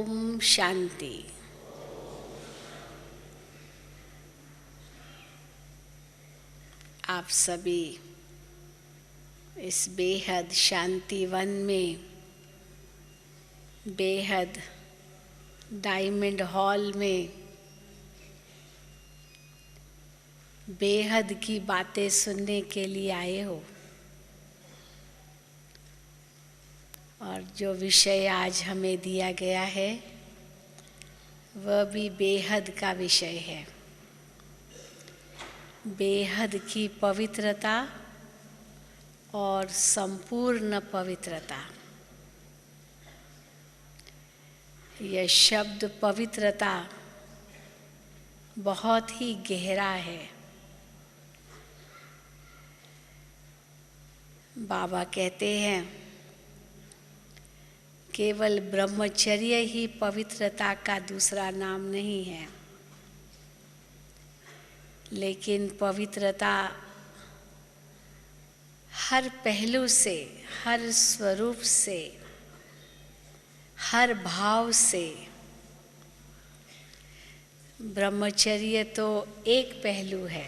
ओम शांति। आप सभी इस बेहद शांति वन में, बेहद डायमंड हॉल में बेहद की बातें सुनने के लिए आए हो। और जो विषय आज हमें दिया गया है वह भी बेहद का विषय है। बेहद की पवित्रता और संपूर्ण पवित्रता। यह शब्द पवित्रता बहुत ही गहरा है। बाबा कहते हैं केवल ब्रह्मचर्य ही पवित्रता का दूसरा नाम नहीं है, लेकिन पवित्रता हर पहलू से, हर स्वरूप से, हर भाव से। ब्रह्मचर्य तो एक पहलू है,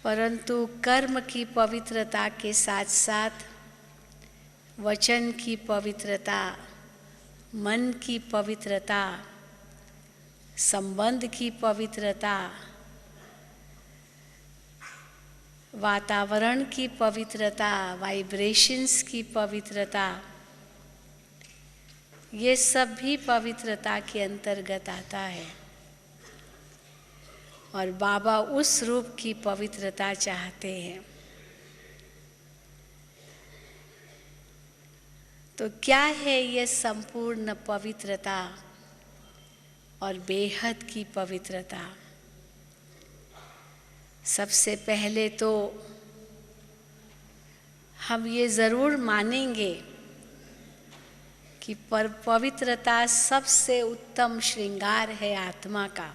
परंतु कर्म की पवित्रता के साथ साथ वचन की पवित्रता, मन की पवित्रता, संबंध की पवित्रता, वातावरण की पवित्रता, वाइब्रेशंस की पवित्रता, ये सब भी पवित्रता के अंतर्गत आता है। और बाबा उस रूप की पवित्रता चाहते हैं। तो क्या है ये संपूर्ण पवित्रता और बेहद की पवित्रता? सबसे पहले तो हम ये ज़रूर मानेंगे कि पवित्रता सबसे उत्तम श्रृंगार है आत्मा का।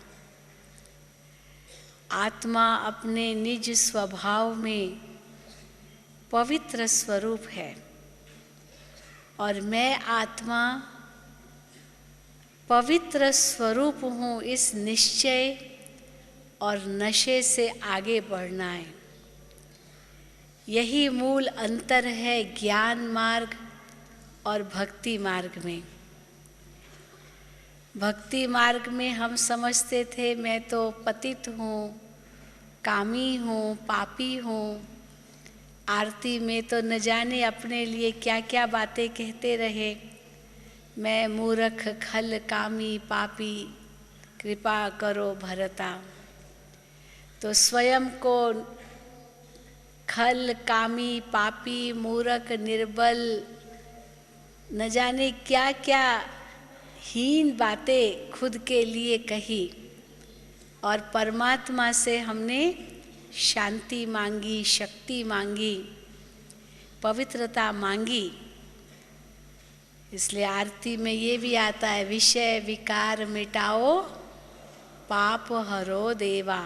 आत्मा अपने निज स्वभाव में पवित्र स्वरूप है और मैं आत्मा पवित्र स्वरूप हूँ, इस निश्चय और नशे से आगे बढ़ना है। यही मूल अंतर है ज्ञान मार्ग और भक्ति मार्ग में। भक्ति मार्ग में हम समझते थे मैं तो पतित हूँ, कामी हूँ, पापी हूँ। आरती में तो न जाने अपने लिए क्या क्या बातें कहते रहे, मैं मूर्ख, खल, कामी, पापी, कृपा करो भरता। तो स्वयं को खल, कामी, पापी, मूर्ख, निर्बल, न जाने क्या क्या हीन बातें खुद के लिए कही और परमात्मा से हमने शांति मांगी, शक्ति मांगी, पवित्रता मांगी। इसलिए आरती में ये भी आता है, विषय विकार मिटाओ, पाप हरो देवा।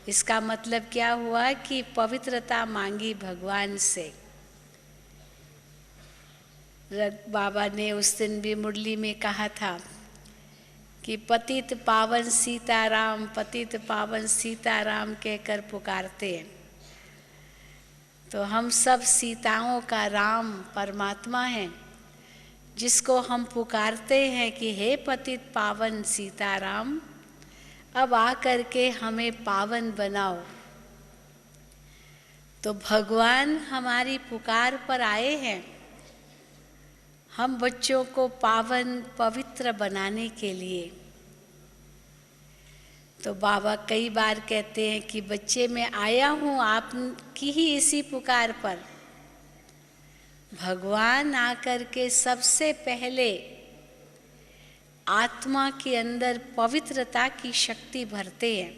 इसका मतलब क्या हुआ कि पवित्रता मांगी भगवान से। बाबा ने उस दिन भी मुरली में कहा था कि पतित पावन सीताराम, पतित पावन सीताराम कहकर पुकारते हैं। तो हम सब सीताओं का राम परमात्मा हैं, जिसको हम पुकारते हैं कि हे पतित पावन सीताराम, अब आकर के हमें पावन बनाओ। तो भगवान हमारी पुकार पर आए हैं, हम बच्चों को पावन पवित्र बनाने के लिए। तो बाबा कई बार कहते हैं कि बच्चे मैं आया हूँ आपकी ही इसी पुकार पर। भगवान आकर के सबसे पहले आत्मा के अंदर पवित्रता की शक्ति भरते हैं,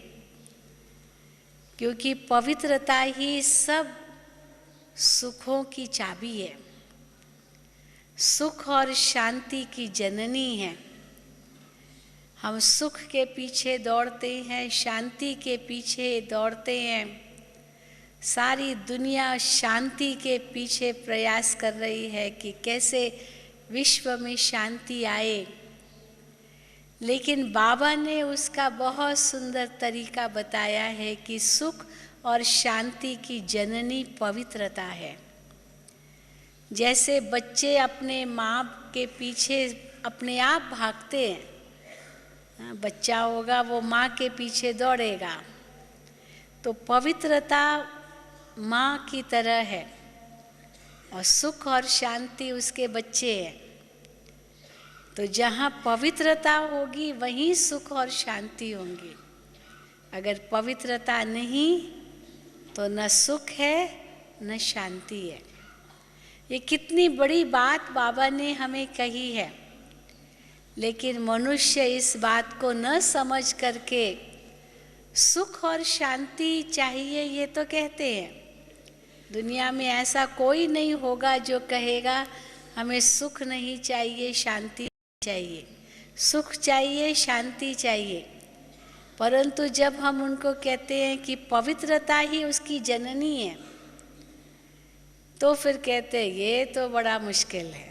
क्योंकि पवित्रता ही सब सुखों की चाबी है, सुख और शांति की जननी है। हम सुख के पीछे दौड़ते हैं, शांति के पीछे दौड़ते हैं, सारी दुनिया शांति के पीछे प्रयास कर रही है कि कैसे विश्व में शांति आए। लेकिन बाबा ने उसका बहुत सुंदर तरीका बताया है कि सुख और शांति की जननी पवित्रता है। जैसे बच्चे अपने माँ के पीछे अपने आप भागते हैं, बच्चा होगा वो माँ के पीछे दौड़ेगा, तो पवित्रता माँ की तरह है और सुख और शांति उसके बच्चे हैं। तो जहाँ पवित्रता होगी वहीं सुख और शांति होंगी। अगर पवित्रता नहीं तो न सुख है न शांति है। ये कितनी बड़ी बात बाबा ने हमें कही है, लेकिन मनुष्य इस बात को न समझ करके सुख और शांति चाहिए ये तो कहते हैं। दुनिया में ऐसा कोई नहीं होगा जो कहेगा हमें सुख नहीं चाहिए, शांति चाहिए। सुख चाहिए, शांति चाहिए। परंतु जब हम उनको कहते हैं कि पवित्रता ही उसकी जननी है, तो फिर कहते हैं ये तो बड़ा मुश्किल है।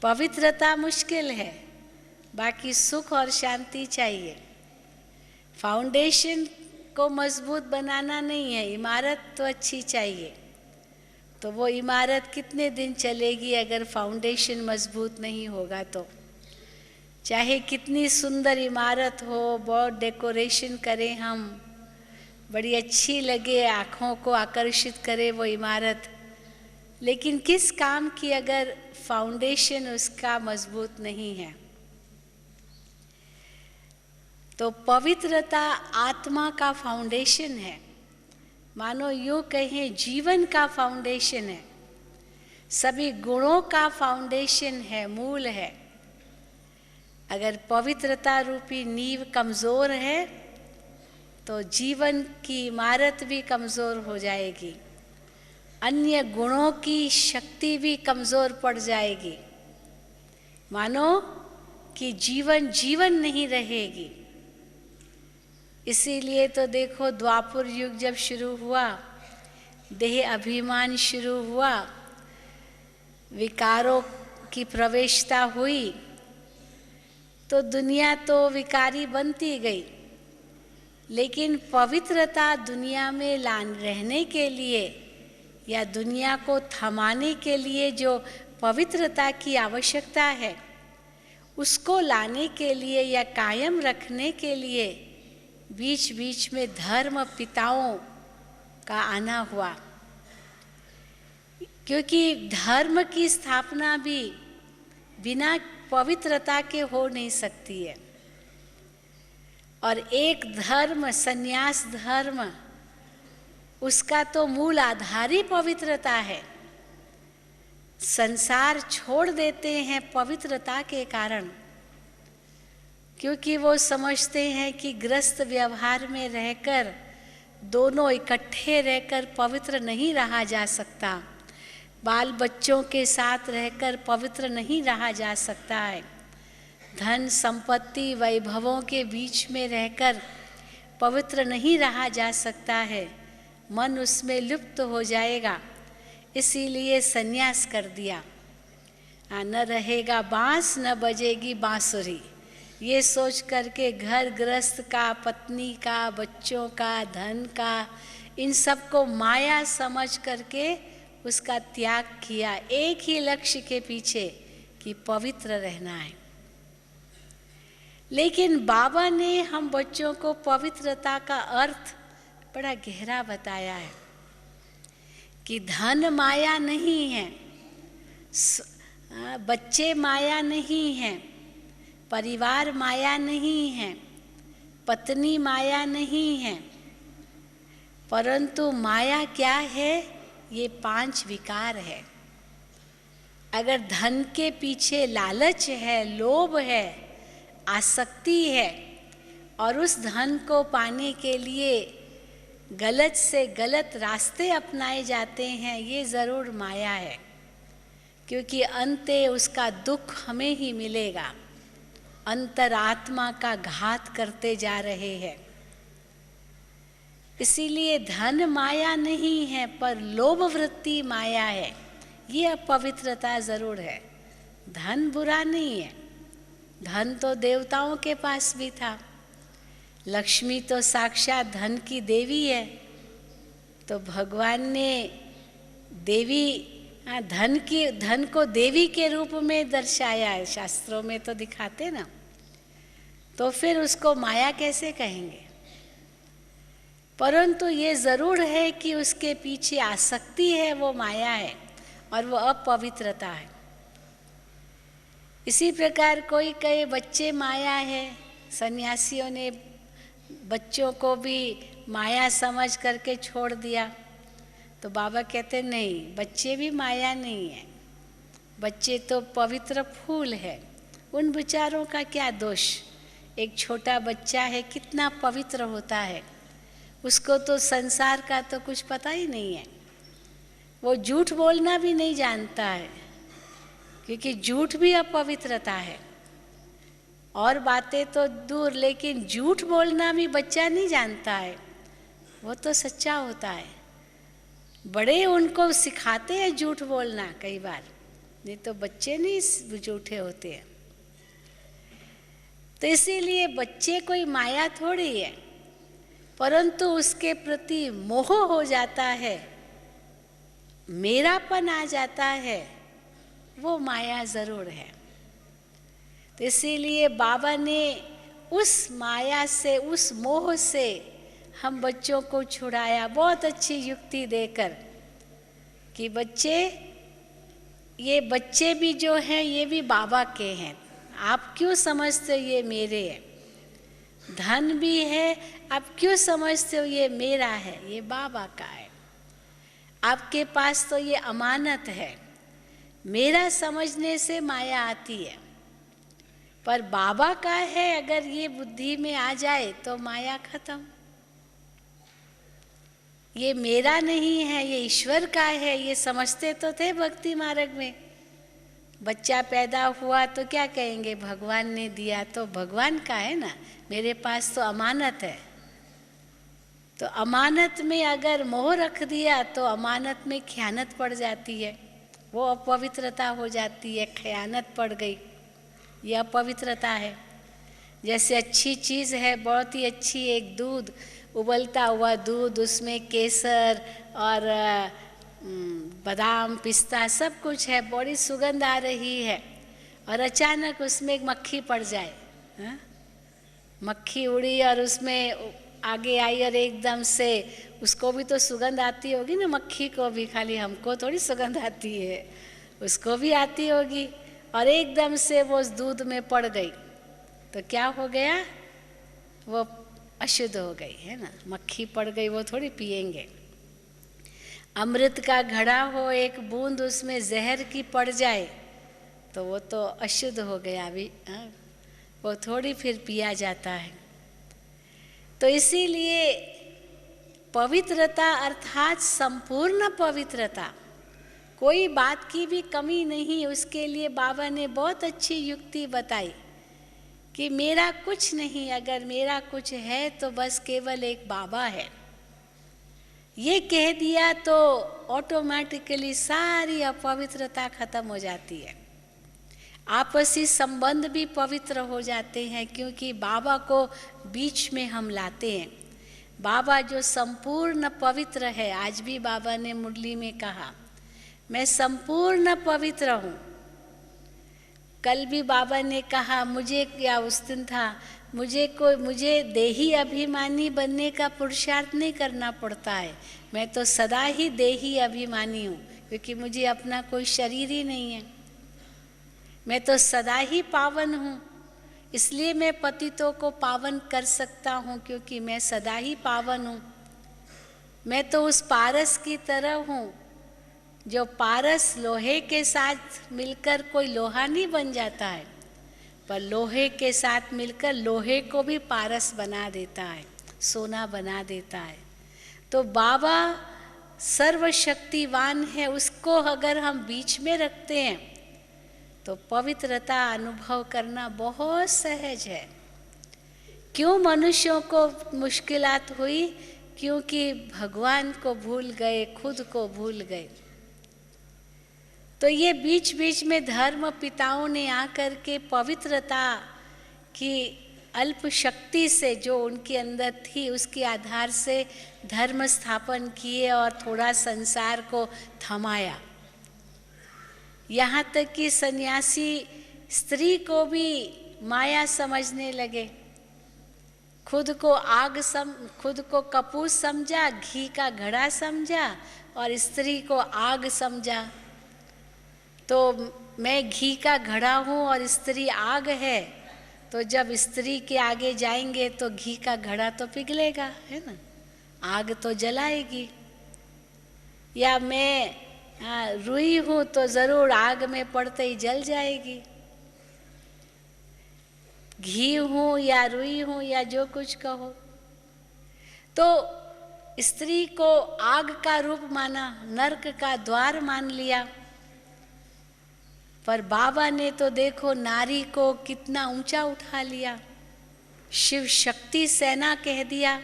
पवित्रता मुश्किल है, बाकी सुख और शांति चाहिए। फाउंडेशन को मजबूत बनाना नहीं है, इमारत तो अच्छी चाहिए। तो वो इमारत कितने दिन चलेगी अगर फाउंडेशन मजबूत नहीं होगा तो? चाहे कितनी सुंदर इमारत हो, बहुत डेकोरेशन करें हम, बड़ी अच्छी लगे, आँखों को आकर्षित करे वो इमारत, लेकिन किस काम की अगर फाउंडेशन उसका मजबूत नहीं है? तो पवित्रता आत्मा का फाउंडेशन है, मानो यूँ कहें जीवन का फाउंडेशन है, सभी गुणों का फाउंडेशन है, मूल है। अगर पवित्रता रूपी नींव कमज़ोर है तो जीवन की इमारत भी कमज़ोर हो जाएगी, अन्य गुणों की शक्ति भी कमज़ोर पड़ जाएगी, मानो कि जीवन जीवन नहीं रहेगी। इसीलिए तो देखो द्वापर युग जब शुरू हुआ, देह अभिमान शुरू हुआ, विकारों की प्रवेशता हुई, तो दुनिया तो विकारी बनती गई। लेकिन पवित्रता दुनिया में रहने के लिए या दुनिया को थमाने के लिए जो पवित्रता की आवश्यकता है, उसको लाने के लिए या कायम रखने के लिए बीच बीच में धर्म पिताओं का आना हुआ, क्योंकि धर्म की स्थापना भी बिना पवित्रता के हो नहीं सकती है। और एक धर्म, संन्यास धर्म, उसका तो मूल आधार ही पवित्रता है। संसार छोड़ देते हैं पवित्रता के कारण, क्योंकि वो समझते हैं कि गृहस्थ व्यवहार में रहकर, दोनों इकट्ठे रहकर पवित्र नहीं रहा जा सकता, बाल बच्चों के साथ रहकर पवित्र नहीं रहा जा सकता है, धन संपत्ति वैभवों के बीच में रहकर पवित्र नहीं रहा जा सकता है, मन उसमें लुप्त हो जाएगा। इसीलिए संन्यास कर दिया। न रहेगा बांस न बजेगी बांसुरी, ये सोच करके घर गृहस्थ का, पत्नी का, बच्चों का, धन का, इन सबको माया समझ करके उसका त्याग किया, एक ही लक्ष्य के पीछे कि पवित्र रहना है। लेकिन बाबा ने हम बच्चों को पवित्रता का अर्थ बड़ा गहरा बताया है कि धन माया नहीं है, बच्चे माया नहीं हैं, परिवार माया नहीं है, पत्नी माया नहीं है, परंतु माया क्या है? ये 5 विकार है। अगर धन के पीछे लालच है, लोभ है, आसक्ति है, और उस धन को पाने के लिए गलत से गलत रास्ते अपनाए जाते हैं, ये ज़रूर माया है, क्योंकि अंते उसका दुख हमें ही मिलेगा। अंतरात्मा का घात करते जा रहे हैं। इसीलिए धन माया नहीं है, पर लोभ वृत्ति माया है। ये अपवित्रता ज़रूर है। धन बुरा नहीं है, धन तो देवताओं के पास भी था, लक्ष्मी तो साक्षात धन की देवी है। तो भगवान ने देवी धन को देवी के रूप में दर्शाया है, शास्त्रों में तो दिखाते ना, तो फिर उसको माया कैसे कहेंगे। परंतु ये जरूर है कि उसके पीछे आसक्ति है, वो माया है और वो अपवित्रता है। इसी प्रकार कोई कहे बच्चे माया है, सन्यासियों ने बच्चों को भी माया समझ करके छोड़ दिया, तो बाबा कहते नहीं, बच्चे भी माया नहीं है, बच्चे तो पवित्र फूल है। उन विचारों का क्या दोष। एक छोटा बच्चा है, कितना पवित्र होता है, उसको तो संसार का तो कुछ पता ही नहीं है, वो झूठ बोलना भी नहीं जानता है, क्योंकि झूठ भी अपवित्रता है। और बातें तो दूर, लेकिन झूठ बोलना भी बच्चा नहीं जानता है, वो तो सच्चा होता है। बड़े उनको सिखाते हैं झूठ बोलना कई बार, नहीं तो बच्चे नहीं झूठे होते हैं। तो इसीलिए बच्चे कोई माया थोड़ी है, परंतु उसके प्रति मोह हो जाता है, मेरापन आ जाता है, वो माया जरूर है। तो इसीलिए बाबा ने उस माया से, उस मोह से हम बच्चों को छुड़ाया, बहुत अच्छी युक्ति देकर कि बच्चे, ये बच्चे भी जो हैं ये भी बाबा के हैं, आप क्यों समझते हो ये मेरे हैं। धन भी है, आप क्यों समझते हो ये मेरा है, ये बाबा का है। आपके पास तो ये अमानत है, मेरा समझने से माया आती है, पर बाबा का है अगर ये बुद्धि में आ जाए तो माया खत्म। ये मेरा नहीं है, ये ईश्वर का है, ये समझते तो थे भक्ति मार्ग में। बच्चा पैदा हुआ तो क्या कहेंगे, भगवान ने दिया तो भगवान का है ना, मेरे पास तो अमानत है। तो अमानत में अगर मोह रख दिया तो अमानत में खयानत पड़ जाती है, वो अपवित्रता हो जाती है, खयानत पड़ गई, ये अपवित्रता है। जैसे अच्छी चीज़ है, बहुत ही अच्छी, एक दूध, उबलता हुआ दूध, उसमें केसर और बादाम पिस्ता सब कुछ है, बड़ी सुगंध आ रही है, और अचानक उसमें एक मक्खी पड़ जाए, हा? मक्खी उड़ी और उसमें आगे आई और एकदम से, उसको भी तो सुगंध आती होगी ना, मक्खी को भी, खाली हमको थोड़ी सुगंध आती है, उसको भी आती होगी, और एकदम से वो उस दूध में पड़ गई तो क्या हो गया, वो अशुद्ध हो गई, है ना, मक्खी पड़ गई, वो थोड़ी पिएंगे। अमृत का घड़ा हो, एक बूंद उसमें जहर की पड़ जाए तो वो तो अशुद्ध हो गया अभी, वो थोड़ी फिर पिया जाता है। तो इसीलिए पवित्रता अर्थात संपूर्ण पवित्रता, कोई बात की भी कमी नहीं, उसके लिए बाबा ने बहुत अच्छी युक्ति बताई कि मेरा कुछ नहीं, अगर मेरा कुछ है तो बस केवल एक बाबा है। ये कह दिया तो ऑटोमेटिकली सारी अपवित्रता खत्म हो जाती है, आपसी संबंध भी पवित्र हो जाते हैं, क्योंकि बाबा को बीच में हम लाते हैं। बाबा जो संपूर्ण पवित्र है, आज भी बाबा ने मुरली में कहा मैं संपूर्ण पवित्र हूँ। कल भी बाबा ने कहा, मुझे क्या उस दिन था, मुझे देही अभिमानी बनने का पुरुषार्थ नहीं करना पड़ता है, मैं तो सदा ही देही अभिमानी हूँ, क्योंकि मुझे अपना कोई शरीर ही नहीं है, मैं तो सदा ही पावन हूँ, इसलिए मैं पतितों को पावन कर सकता हूँ, क्योंकि मैं सदा ही पावन हूँ। मैं तो उस पारस की तरह हूँ, जो पारस लोहे के साथ मिलकर कोई लोहा नहीं बन जाता है, पर लोहे के साथ मिलकर लोहे को भी पारस बना देता है, सोना बना देता है। तो बाबा सर्वशक्तिवान है, उसको अगर हम बीच में रखते हैं तो पवित्रता अनुभव करना बहुत सहज है। क्यों मनुष्यों को मुश्किलात हुई, क्योंकि भगवान को भूल गए, खुद को भूल गए। तो ये बीच बीच में धर्म पिताओं ने आकर के पवित्रता की अल्प शक्ति से जो उनके अंदर थी उसके आधार से धर्म स्थापन किए और थोड़ा संसार को थमाया। यहाँ तक कि सन्यासी स्त्री को भी माया समझने लगे, खुद को कपूर समझा, घी का घड़ा समझा और स्त्री को आग समझा। तो मैं घी का घड़ा हूँ और स्त्री आग है, तो जब स्त्री के आगे जाएंगे तो घी का घड़ा तो पिघलेगा, है ना, आग तो जलाएगी। या मैं रुई हूँ तो ज़रूर आग में पड़ते ही जल जाएगी। घी हूँ या रुई हूँ या जो कुछ कहो। तो स्त्री को आग का रूप माना, नरक का द्वार मान लिया। पर बाबा ने तो देखो नारी को कितना ऊंचा उठा लिया, शिव शक्ति सेना कह दिया,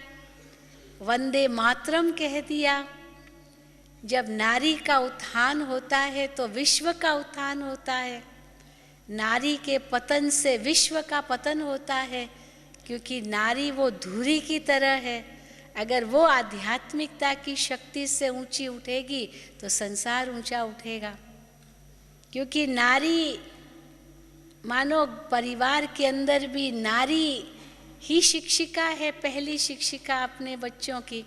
वंदे मातरम कह दिया। जब नारी का उत्थान होता है तो विश्व का उत्थान होता है, नारी के पतन से विश्व का पतन होता है, क्योंकि नारी वो धुरी की तरह है। अगर वो आध्यात्मिकता की शक्ति से ऊंची उठेगी तो संसार ऊंचा उठेगा। क्योंकि नारी, मानो परिवार के अंदर भी नारी ही शिक्षिका है, पहली शिक्षिका अपने बच्चों की।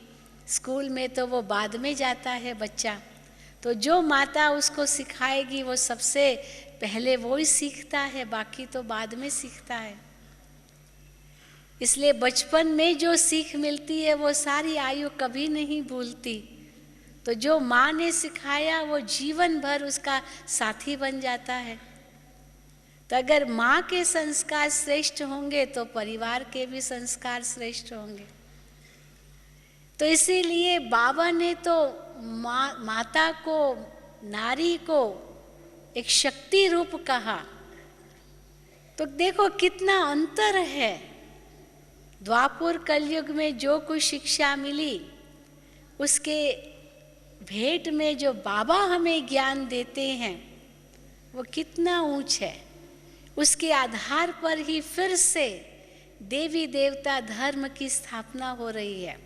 स्कूल में तो वो बाद में जाता है बच्चा, तो जो माता उसको सिखाएगी वो सबसे पहले वो ही सीखता है, बाकी तो बाद में सीखता है। इसलिए बचपन में जो सीख मिलती है वो सारी आयु कभी नहीं भूलती। तो जो माँ ने सिखाया वो जीवन भर उसका साथी बन जाता है। तो अगर माँ के संस्कार श्रेष्ठ होंगे तो परिवार के भी संस्कार श्रेष्ठ होंगे। तो इसीलिए बाबा ने तो माता को, नारी को एक शक्ति रूप कहा। तो देखो कितना अंतर है। द्वापर कलयुग में जो कुछ शिक्षा मिली उसके भेंट में जो बाबा हमें ज्ञान देते हैं वो कितना ऊंच है। उसके आधार पर ही फिर से देवी देवता धर्म की स्थापना हो रही है।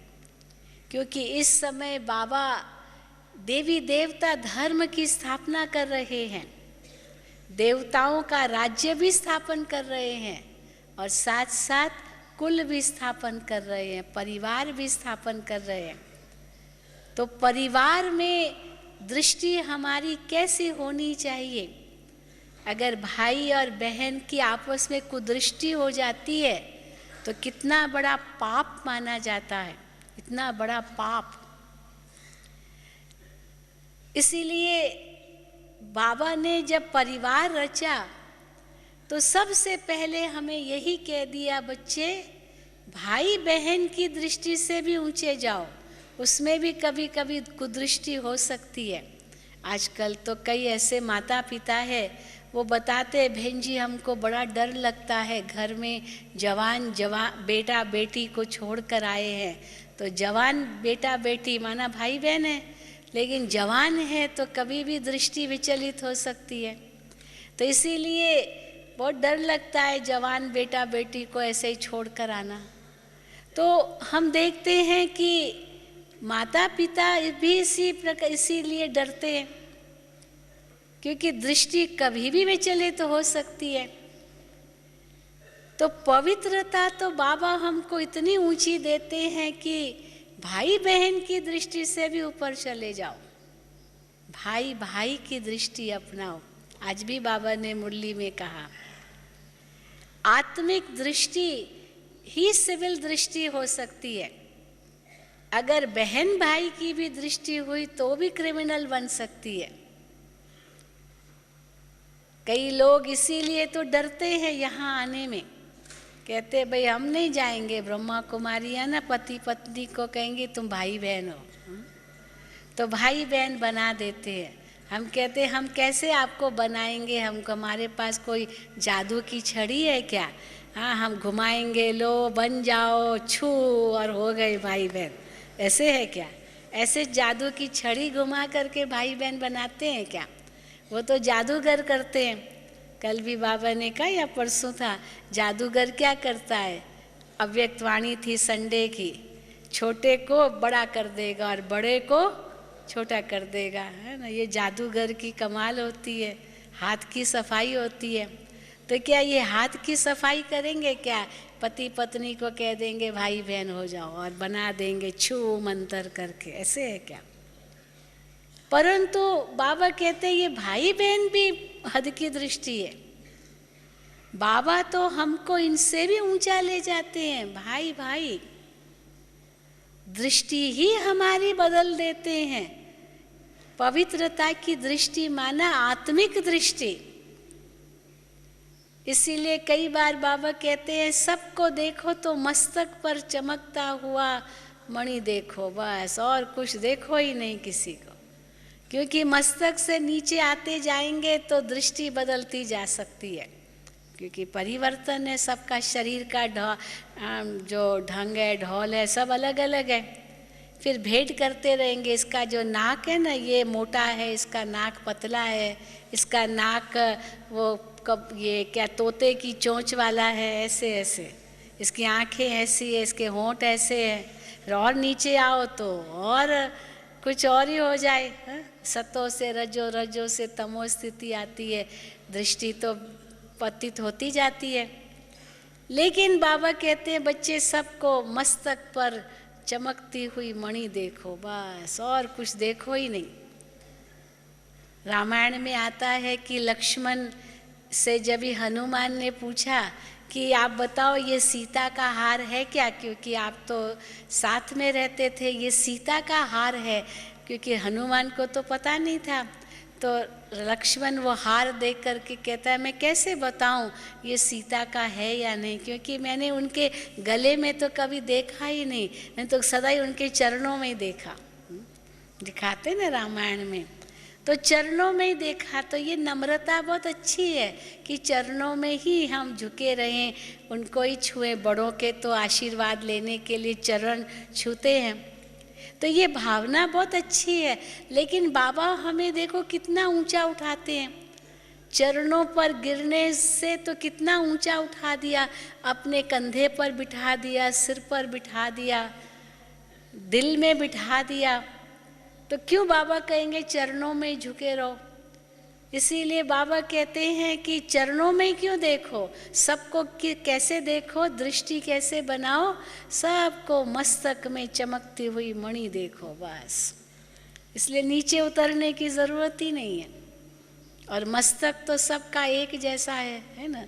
क्योंकि इस समय बाबा देवी देवता धर्म की स्थापना कर रहे हैं, देवताओं का राज्य भी स्थापन कर रहे हैं और साथ साथ कुल भी स्थापन कर रहे हैं, परिवार भी स्थापन कर रहे हैं। तो परिवार में दृष्टि हमारी कैसी होनी चाहिए? अगर भाई और बहन की आपस में कुदृष्टि हो जाती है तो कितना बड़ा पाप माना जाता है, इतना बड़ा पाप। इसीलिए बाबा ने जब परिवार रचा तो सबसे पहले हमें यही कह दिया, बच्चे भाई बहन की दृष्टि से भी ऊंचे जाओ, उसमें भी कभी कभी कुदृष्टि हो सकती है। आजकल तो कई ऐसे माता पिता है वो बताते हैं, बहन जी हमको बड़ा डर लगता है, घर में जवान बेटा बेटी को छोड़ कर आए हैं। तो जवान बेटा बेटी माना भाई बहन है, लेकिन जवान है तो कभी भी दृष्टि विचलित हो सकती है। तो इसीलिए बहुत डर लगता है जवान बेटा बेटी को ऐसे ही छोड़ कर आना। तो हम देखते हैं कि माता पिता भी इसीलिए डरते हैं, क्योंकि दृष्टि कभी भी विचलित हो सकती है। तो पवित्रता तो बाबा हमको इतनी ऊंची देते हैं कि भाई बहन की दृष्टि से भी ऊपर चले जाओ, भाई भाई की दृष्टि अपनाओ। आज भी बाबा ने मुरली में कहा, आत्मिक दृष्टि ही सिविल दृष्टि हो सकती है। अगर बहन भाई की भी दृष्टि हुई तो भी क्रिमिनल बन सकती है। कई लोग इसीलिए तो डरते हैं यहाँ आने में, कहते भाई हम नहीं जाएंगे, ब्रह्मा कुमारी है ना, पति पत्नी को कहेंगे तुम भाई बहन हो, तो भाई बहन बना देते हैं। हम कहते हम कैसे आपको बनाएंगे, हमको हमारे पास कोई जादू की छड़ी है क्या? हाँ हम घुमाएंगे, लो बन जाओ, छू और हो गए भाई बहन। ऐसे है क्या? ऐसे जादू की छड़ी घुमा करके भाई बहन बनाते हैं क्या? वो तो जादूगर करते हैं। कल भी बाबा ने कहा या परसों था, जादूगर क्या करता है, अव्यक्त वाणी थी संडे की, छोटे को बड़ा कर देगा और बड़े को छोटा कर देगा, है ना। ये जादूगर की कमाल होती है, हाथ की सफाई होती है। तो क्या ये हाथ की सफाई करेंगे क्या, पति पत्नी को कह देंगे भाई बहन हो जाओ और बना देंगे छू मंतर करके, ऐसे है क्या। परंतु बाबा कहते हैं ये भाई बहन भी हद की दृष्टि है। बाबा तो हमको इनसे भी ऊंचा ले जाते हैं। भाई भाई दृष्टि ही हमारी बदल देते हैं। पवित्रता की दृष्टि माना आत्मिक दृष्टि। इसीलिए कई बार बाबा कहते हैं सबको देखो तो मस्तक पर चमकता हुआ मणि देखो, बस और कुछ देखो ही नहीं किसी को। क्योंकि मस्तक से नीचे आते जाएंगे तो दृष्टि बदलती जा सकती है, क्योंकि परिवर्तन है सबका। शरीर का जो ढंग है, ढोल है, सब अलग अलग है। फिर भेंट करते रहेंगे, इसका जो नाक है ना ये मोटा है, इसका नाक पतला है, इसका नाक वो कब ये क्या तोते की चोंच वाला है, ऐसे ऐसे, इसकी आंखें ऐसी है, इसके होंठ ऐसे हैं। और नीचे आओ तो और कुछ और ही हो जाए, हा? सतो से रजो, रजो से तमो स्थिति आती है, दृष्टि तो पतित होती जाती है। लेकिन बाबा कहते हैं बच्चे सबको मस्तक पर चमकती हुई मणि देखो, बस और कुछ देखो ही नहीं। रामायण में आता है कि लक्ष्मण से जब ही हनुमान ने पूछा कि आप बताओ ये सीता का हार है क्या, क्योंकि आप तो साथ में रहते थे, ये सीता का हार है, क्योंकि हनुमान को तो पता नहीं था। तो लक्ष्मण वो हार देख करके कहता है मैं कैसे बताऊं ये सीता का है या नहीं, क्योंकि मैंने उनके गले में तो कभी देखा ही नहीं, मैं तो सदा ही उनके चरणों में ही देखा। दिखाते ना रामायण में, तो चरणों में ही देखा। तो ये नम्रता बहुत अच्छी है कि चरणों में ही हम झुके रहें, उनको ही छुएं। बड़ों के तो आशीर्वाद लेने के लिए चरण छूते हैं, तो ये भावना बहुत अच्छी है। लेकिन बाबा हमें देखो कितना ऊंचा उठाते हैं, चरणों पर गिरने से तो कितना ऊंचा उठा दिया, अपने कंधे पर बिठा दिया, सिर पर बिठा दिया, दिल में बिठा दिया। तो क्यों बाबा कहेंगे चरणों में झुके रहो। इसीलिए बाबा कहते हैं कि चरणों में क्यों देखो, सबको कैसे देखो, दृष्टि कैसे बनाओ, सबको मस्तक में चमकती हुई मणि देखो, बस। इसलिए नीचे उतरने की ज़रूरत ही नहीं है। और मस्तक तो सबका एक जैसा है ना।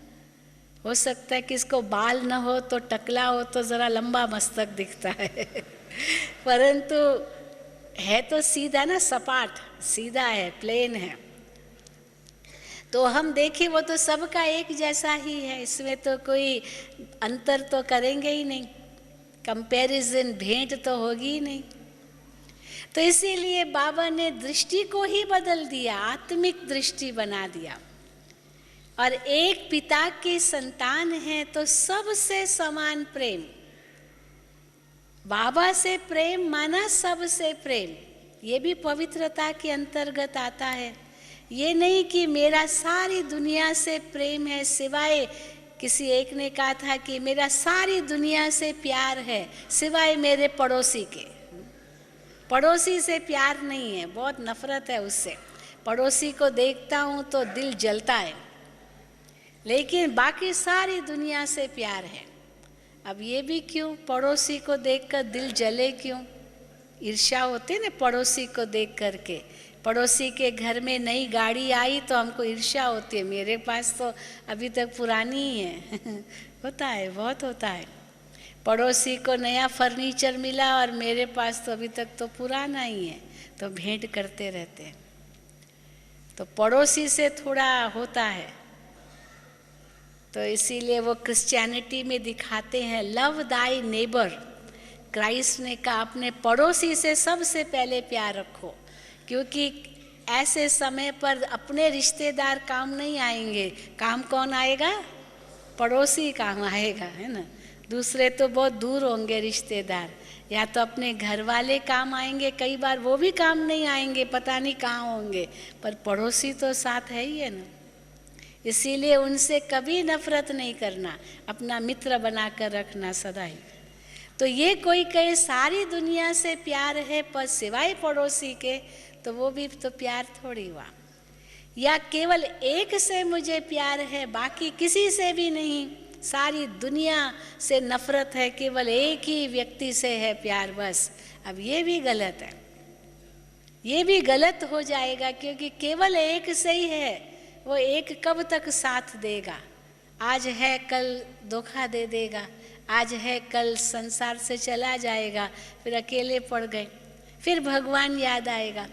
हो सकता है कि इसको बाल न हो तो टकला हो तो ज़रा लंबा मस्तक दिखता है परंतु है तो सीधा ना, सपाट सीधा है, प्लेन है। तो हम देखें वो तो सबका एक जैसा ही है, इसमें तो कोई अंतर तो करेंगे ही नहीं, कंपैरिजन भेंट तो होगी ही नहीं। तो इसीलिए बाबा ने दृष्टि को ही बदल दिया, आत्मिक दृष्टि बना दिया। और एक पिता के संतान हैं तो सबसे समान प्रेम। बाबा से प्रेम माना सबसे प्रेम, ये भी पवित्रता के अंतर्गत आता है। ये नहीं कि मेरा सारी दुनिया से प्रेम है, सिवाय किसी एक ने कहा था कि मेरा सारी दुनिया से प्यार है सिवाय मेरे पड़ोसी के। पड़ोसी से प्यार नहीं है, बहुत नफरत है उससे। पड़ोसी को देखता हूँ तो दिल जलता है, लेकिन बाकी सारी दुनिया से प्यार है। अब ये भी क्यों, पड़ोसी को देखकर दिल जले क्यों? ईर्ष्या होती है ना पड़ोसी को देख करके। पड़ोसी के घर में नई गाड़ी आई तो हमको ईर्ष्या होती है, मेरे पास तो अभी तक पुरानी ही है होता है, बहुत होता है। पड़ोसी को नया फर्नीचर मिला और मेरे पास तो अभी तक तो पुराना ही है, तो भेंट करते रहते हैं। तो पड़ोसी से थोड़ा होता है। तो इसीलिए वो क्रिश्चियनिटी में दिखाते हैं लव दाई नेबर। क्राइस्ट ने कहा अपने पड़ोसी से सबसे पहले प्यार रखो, क्योंकि ऐसे समय पर अपने रिश्तेदार काम नहीं आएंगे, काम कौन आएगा? पड़ोसी काम आएगा, है ना। दूसरे तो बहुत दूर होंगे रिश्तेदार, या तो अपने घर वाले काम आएंगे, कई बार वो भी काम नहीं आएंगे, पता नहीं कहाँ होंगे, पर पड़ोसी तो साथ है ही है ना। इसीलिए उनसे कभी नफरत नहीं करना, अपना मित्र बनाकर रखना सदा ही। तो ये कोई कहे सारी दुनिया से प्यार है पर सिवाय पड़ोसी के, तो वो भी तो प्यार थोड़ी हुआ। या केवल एक से मुझे प्यार है, बाकी किसी से भी नहीं, सारी दुनिया से नफरत है, केवल एक ही व्यक्ति से है प्यार बस। अब ये भी गलत है, ये भी गलत हो जाएगा, क्योंकि केवल एक से ही है। वो एक कब तक साथ देगा? आज है कल धोखा दे देगा, आज है कल संसार से चला जाएगा, फिर अकेले पड़ गए, फिर भगवान याद आएगा।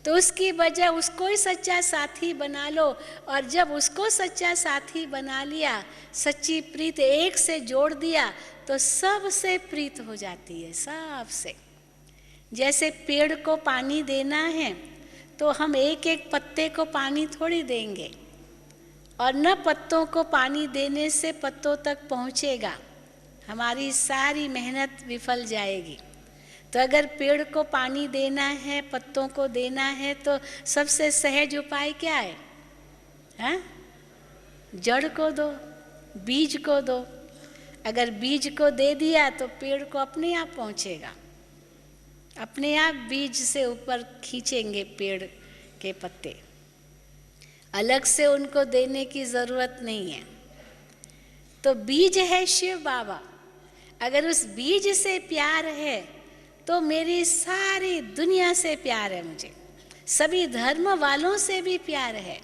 तो उसकी वजह उसको ही सच्चा साथी बना लो, और जब उसको सच्चा साथी बना लिया, सच्ची प्रीत एक से जोड़ दिया, तो सबसे प्रीत हो जाती है, सबसे। जैसे पेड़ को पानी देना है तो हम एक एक पत्ते को पानी थोड़ी देंगे, और न पत्तों को पानी देने से पत्तों तक पहुँचेगा, हमारी सारी मेहनत विफल जाएगी। तो अगर पेड़ को पानी देना है, पत्तों को देना है, तो सबसे सहज उपाय क्या है? हाँ? जड़ को दो, बीज को दो। अगर बीज को दे दिया तो पेड़ को अपने आप पहुँचेगा, अपने आप बीज से ऊपर खींचेंगे पेड़ के पत्ते, अलग से उनको देने की ज़रूरत नहीं है। तो बीज है शिव बाबा, अगर उस बीज से प्यार है तो मेरी सारी दुनिया से प्यार है, मुझे सभी धर्म वालों से भी प्यार है।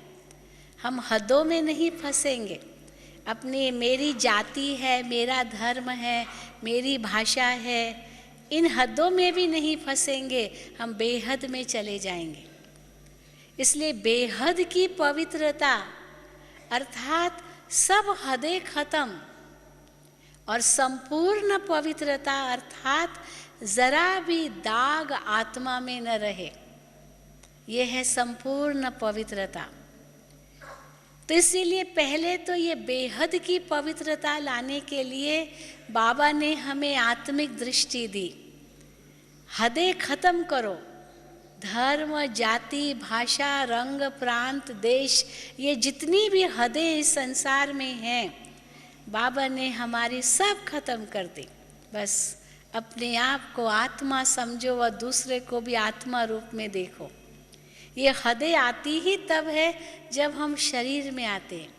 हम हदों में नहीं फंसेंगे, अपनी मेरी जाति है, मेरा धर्म है, मेरी भाषा है, इन हदों में भी नहीं फंसेंगे, हम बेहद में चले जाएंगे। इसलिए बेहद की पवित्रता अर्थात सब हदें खत्म, और संपूर्ण पवित्रता अर्थात जरा भी दाग आत्मा में न रहे, ये है संपूर्ण पवित्रता। तो इसीलिए पहले तो ये बेहद की पवित्रता लाने के लिए बाबा ने हमें आत्मिक दृष्टि दी। हदें खत्म करो, धर्म, जाति, भाषा, रंग, प्रांत, देश, ये जितनी भी हदें इस संसार में हैं, बाबा ने हमारी सब खत्म कर दी। बस अपने आप को आत्मा समझो और दूसरे को भी आत्मा रूप में देखो। ये हदें आती ही तब है जब हम शरीर में आते हैं।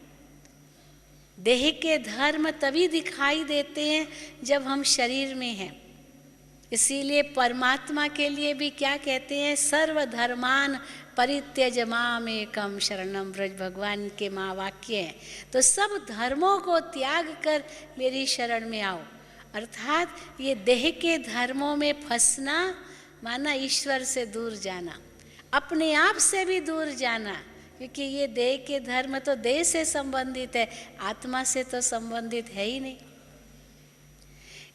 देह के धर्म तभी दिखाई देते हैं जब हम शरीर में हैं। इसीलिए परमात्मा के लिए भी क्या कहते हैं? सर्वधर्मान परित्यज मामेकम शरणम व्रज, भगवान के महावाक्य हैं। तो सब धर्मों को त्याग कर मेरी शरण में आओ। अर्थात ये देह के धर्मों में फंसना माना ईश्वर से दूर जाना, अपने आप से भी दूर जाना, क्योंकि ये देह के धर्म तो देह से संबंधित है, आत्मा से तो संबंधित है ही नहीं।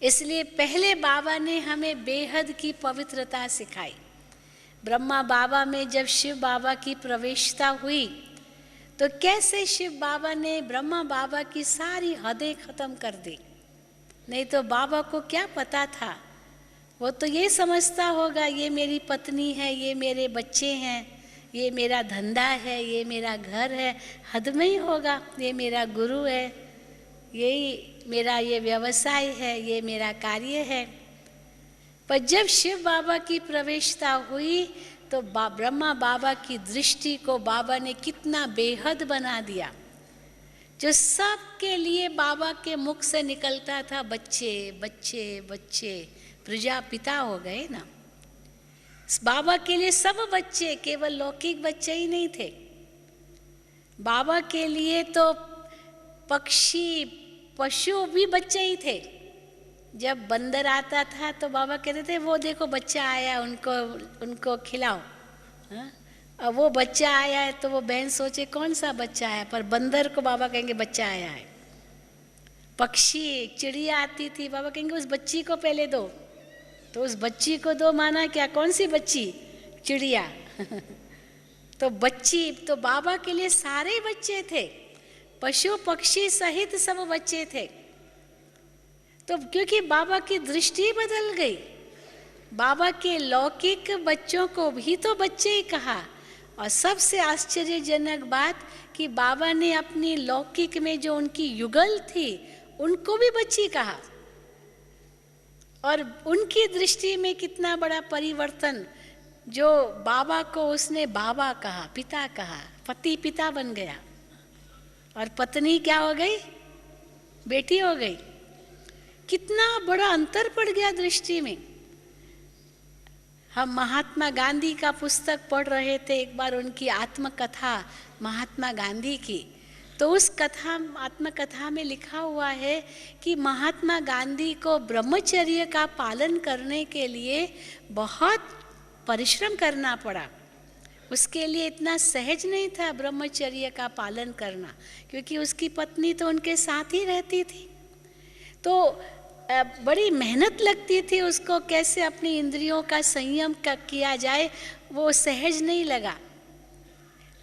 इसलिए पहले बाबा ने हमें बेहद की पवित्रता सिखाई। ब्रह्मा बाबा में जब शिव बाबा की प्रवेशता हुई तो कैसे शिव बाबा ने ब्रह्मा बाबा की सारी हदें खत्म कर दी। नहीं तो बाबा को क्या पता था, वो तो ये समझता होगा ये मेरी पत्नी है, ये मेरे बच्चे हैं, ये मेरा धंधा है, ये मेरा घर है, हद में ही होगा, ये मेरा गुरु है, यही मेरा ये व्यवसाय है, ये मेरा कार्य है। पर जब शिव बाबा की प्रवेशता हुई तो ब्रह्मा बाबा की दृष्टि को बाबा ने कितना बेहद बना दिया। जो सब के लिए बाबा के मुख से निकलता था बच्चे बच्चे बच्चे, प्रजापिता हो गए ना। बाबा के लिए सब बच्चे, केवल लौकिक बच्चे ही नहीं थे। बाबा के लिए तो पक्षी पशु भी बच्चे ही थे। जब बंदर आता था तो बाबा कहते थे वो देखो बच्चा आया, उनको खिलाओ। हाँ? अब वो बच्चा आया है तो वो बहन सोचे कौन सा बच्चा आया, पर बंदर को बाबा कहेंगे बच्चा आया है। पक्षी चिड़िया आती थी, बाबा कहेंगे उस बच्ची को पहले दो, तो उस बच्ची को दो माना क्या, कौन सी बच्ची? चिड़िया। तो बच्ची तो बाबा के लिए सारे बच्चे थे, पशु पक्षी सहित सब बच्चे थे। तो क्योंकि बाबा की दृष्टि बदल गई, बाबा के लौकिक बच्चों को भी तो बच्चे ही कहा, और सबसे आश्चर्यजनक बात कि बाबा ने अपनी लौकिक में जो उनकी युगल थी उनको भी बच्ची कहा। और उनकी दृष्टि में कितना बड़ा परिवर्तन, जो बाबा को उसने बाबा कहा, पिता कहा, पति पिता बन गया, और पत्नी क्या हो गई, बेटी हो गई। कितना बड़ा अंतर पड़ गया दृष्टि में। हम महात्मा गांधी का पुस्तक पढ़ रहे थे एक बार, उनकी आत्मकथा महात्मा गांधी की। तो उस आत्मकथा में लिखा हुआ है कि महात्मा गांधी को ब्रह्मचर्य का पालन करने के लिए बहुत परिश्रम करना पड़ा। उसके लिए इतना सहज नहीं था ब्रह्मचर्य का पालन करना, क्योंकि उसकी पत्नी तो उनके साथ ही रहती थी। तो बड़ी मेहनत लगती थी उसको, कैसे अपनी इंद्रियों का संयम किया जाए, वो सहज नहीं लगा।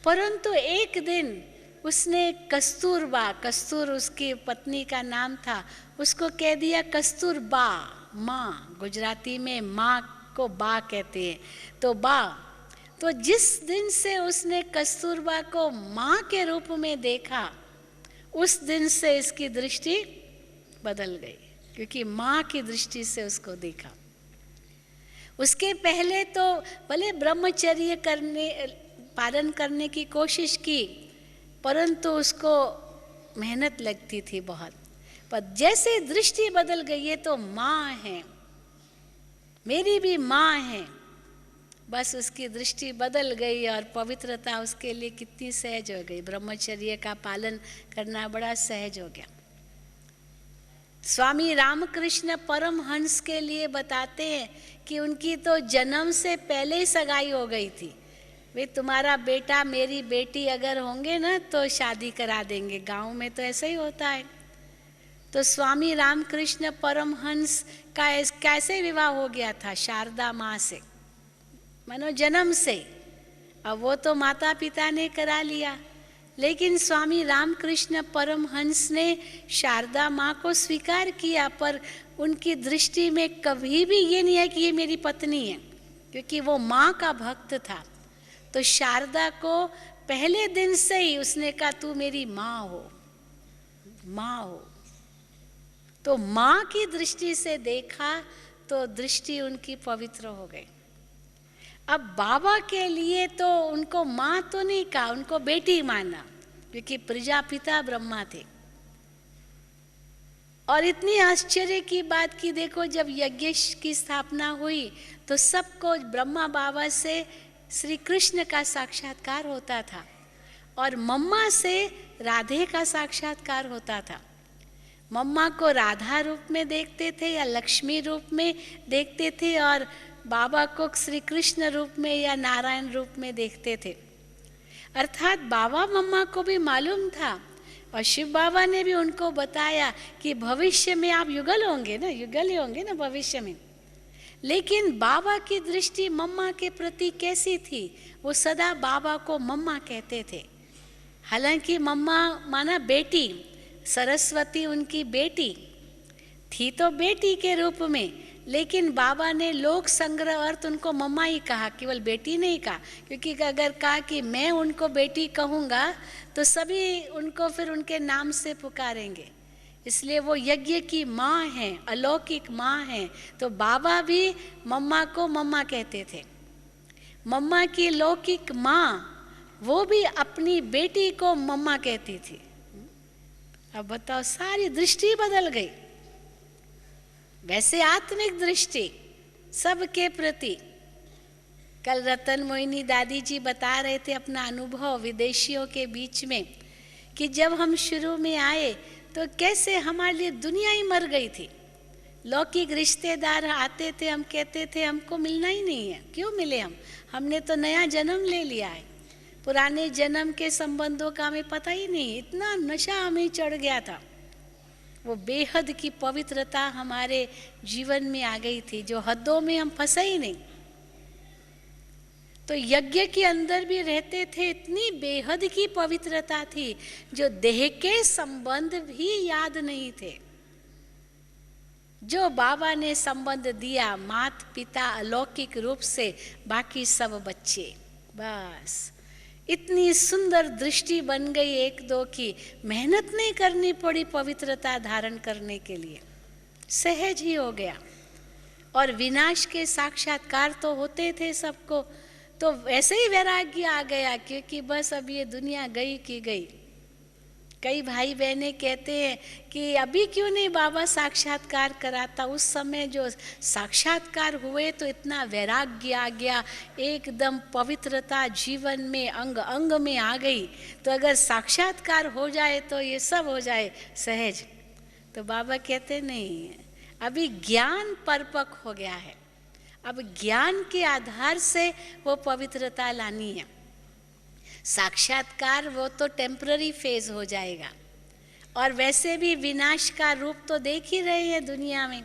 परंतु एक दिन उसने कस्तूरबा, कस्तूर उसकी पत्नी का नाम था, उसको कह दिया कस्तूरबा, माँ। गुजराती में माँ को बा कहते हैं, तो बा। तो जिस दिन से उसने कस्तूरबा को माँ के रूप में देखा, उस दिन से इसकी दृष्टि बदल गई, क्योंकि माँ की दृष्टि से उसको देखा। उसके पहले तो भले ब्रह्मचर्य पालन करने की कोशिश की, परंतु उसको मेहनत लगती थी बहुत। पर जैसे दृष्टि बदल गई, ये तो माँ है, मेरी भी माँ है, बस उसकी दृष्टि बदल गई और पवित्रता उसके लिए कितनी सहज हो गई। ब्रह्मचर्य का पालन करना बड़ा सहज हो गया। स्वामी रामकृष्ण परमहंस के लिए बताते हैं कि उनकी तो जन्म से पहले ही सगाई हो गई थी। वे तुम्हारा बेटा मेरी बेटी अगर होंगे ना तो शादी करा देंगे। गांव में तो ऐसा ही होता है। तो स्वामी रामकृष्ण परमहंस का कैसे विवाह हो गया था? शारदा माँ से, मानो जन्म से। अब वो तो माता पिता ने करा लिया, लेकिन स्वामी रामकृष्ण परमहंस ने शारदा माँ को स्वीकार किया, पर उनकी दृष्टि में कभी भी ये नहीं है कि ये मेरी पत्नी है, क्योंकि वो माँ का भक्त था। तो शारदा को पहले दिन से ही उसने कहा तू मेरी माँ हो, माँ हो। तो माँ की दृष्टि से देखा तो दृष्टि उनकी पवित्र हो गई। अब बाबा के लिए तो उनको माँ तो नहीं कहा, उनको बेटी माना, क्योंकि प्रजापिता ब्रह्मा थे। और इतनी आश्चर्य की बात की देखो, जब यज्ञ की स्थापना हुई तो सबको ब्रह्मा बाबा से श्री कृष्ण का साक्षात्कार होता था, और मम्मा से राधे का साक्षात्कार होता था। मम्मा को राधा रूप में देखते थे या लक्ष्मी रूप में देखते थे, और बाबा को श्री कृष्ण रूप में या नारायण रूप में देखते थे। अर्थात बाबा मम्मा को भी मालूम था, और शिव बाबा ने भी उनको बताया कि भविष्य में आप युगल होंगे ना, युगल ही होंगे ना भविष्य में। लेकिन बाबा की दृष्टि मम्मा के प्रति कैसी थी? वो सदा बाबा को मम्मा कहते थे। हालांकि मम्मा माना बेटी, सरस्वती उनकी बेटी थी तो बेटी के रूप में, लेकिन बाबा ने लोक संग्रह अर्थ उनको मम्मा ही कहा, केवल बेटी नहीं कहा। क्योंकि अगर कहा कि मैं उनको बेटी कहूँगा तो सभी उनको फिर उनके नाम से पुकारेंगे, इसलिए वो यज्ञ की माँ हैं, अलौकिक माँ हैं। तो बाबा भी मम्मा को मम्मा कहते थे। मम्मा की लौकिक माँ वो भी अपनी बेटी को मम्मा कहती थी। अब बताओ, सारी दृष्टि बदल गई। वैसे आत्मिक दृष्टि सबके प्रति। कल रतन मोहिनी दादी जी बता रहे थे अपना अनुभव विदेशियों के बीच में, कि जब हम शुरू में आए तो कैसे हमारे लिए दुनिया ही मर गई थी। लौकिक रिश्तेदार आते थे, हम कहते थे हमको मिलना ही नहीं है, क्यों मिले हमने तो नया जन्म ले लिया है, पुराने जन्म के संबंधों का हमें पता ही नहीं। इतना नशा हमें चढ़ गया था, वो बेहद की पवित्रता हमारे जीवन में आ गई थी, जो हदों में हम फंसे ही नहीं। तो यज्ञ के अंदर भी रहते थे, इतनी बेहद की पवित्रता थी, जो देह के संबंध भी याद नहीं थे। जो बाबा ने संबंध दिया माता पिता अलौकिक रूप से, बाकी सब बच्चे, बस इतनी सुंदर दृष्टि बन गई एक दो की। मेहनत नहीं करनी पड़ी पवित्रता धारण करने के लिए, सहज ही हो गया। और विनाश के साक्षात्कार तो होते थे सबको, तो वैसे ही वैराग्य आ गया, क्योंकि बस अब ये दुनिया गई की गई। कई भाई बहनें कहते हैं कि अभी क्यों नहीं बाबा साक्षात्कार कराता। उस समय जो साक्षात्कार हुए तो इतना वैराग्य आ गया, एकदम पवित्रता जीवन में अंग अंग में आ गई। तो अगर साक्षात्कार हो जाए तो ये सब हो जाए सहज। तो बाबा कहते नहीं, अभी ज्ञान परिपक्व हो गया है, अब ज्ञान के आधार से वो पवित्रता लानी है। साक्षात्कार वो तो टेम्पररी फेज हो जाएगा, और वैसे भी विनाश का रूप तो देख ही रहे हैं दुनिया में।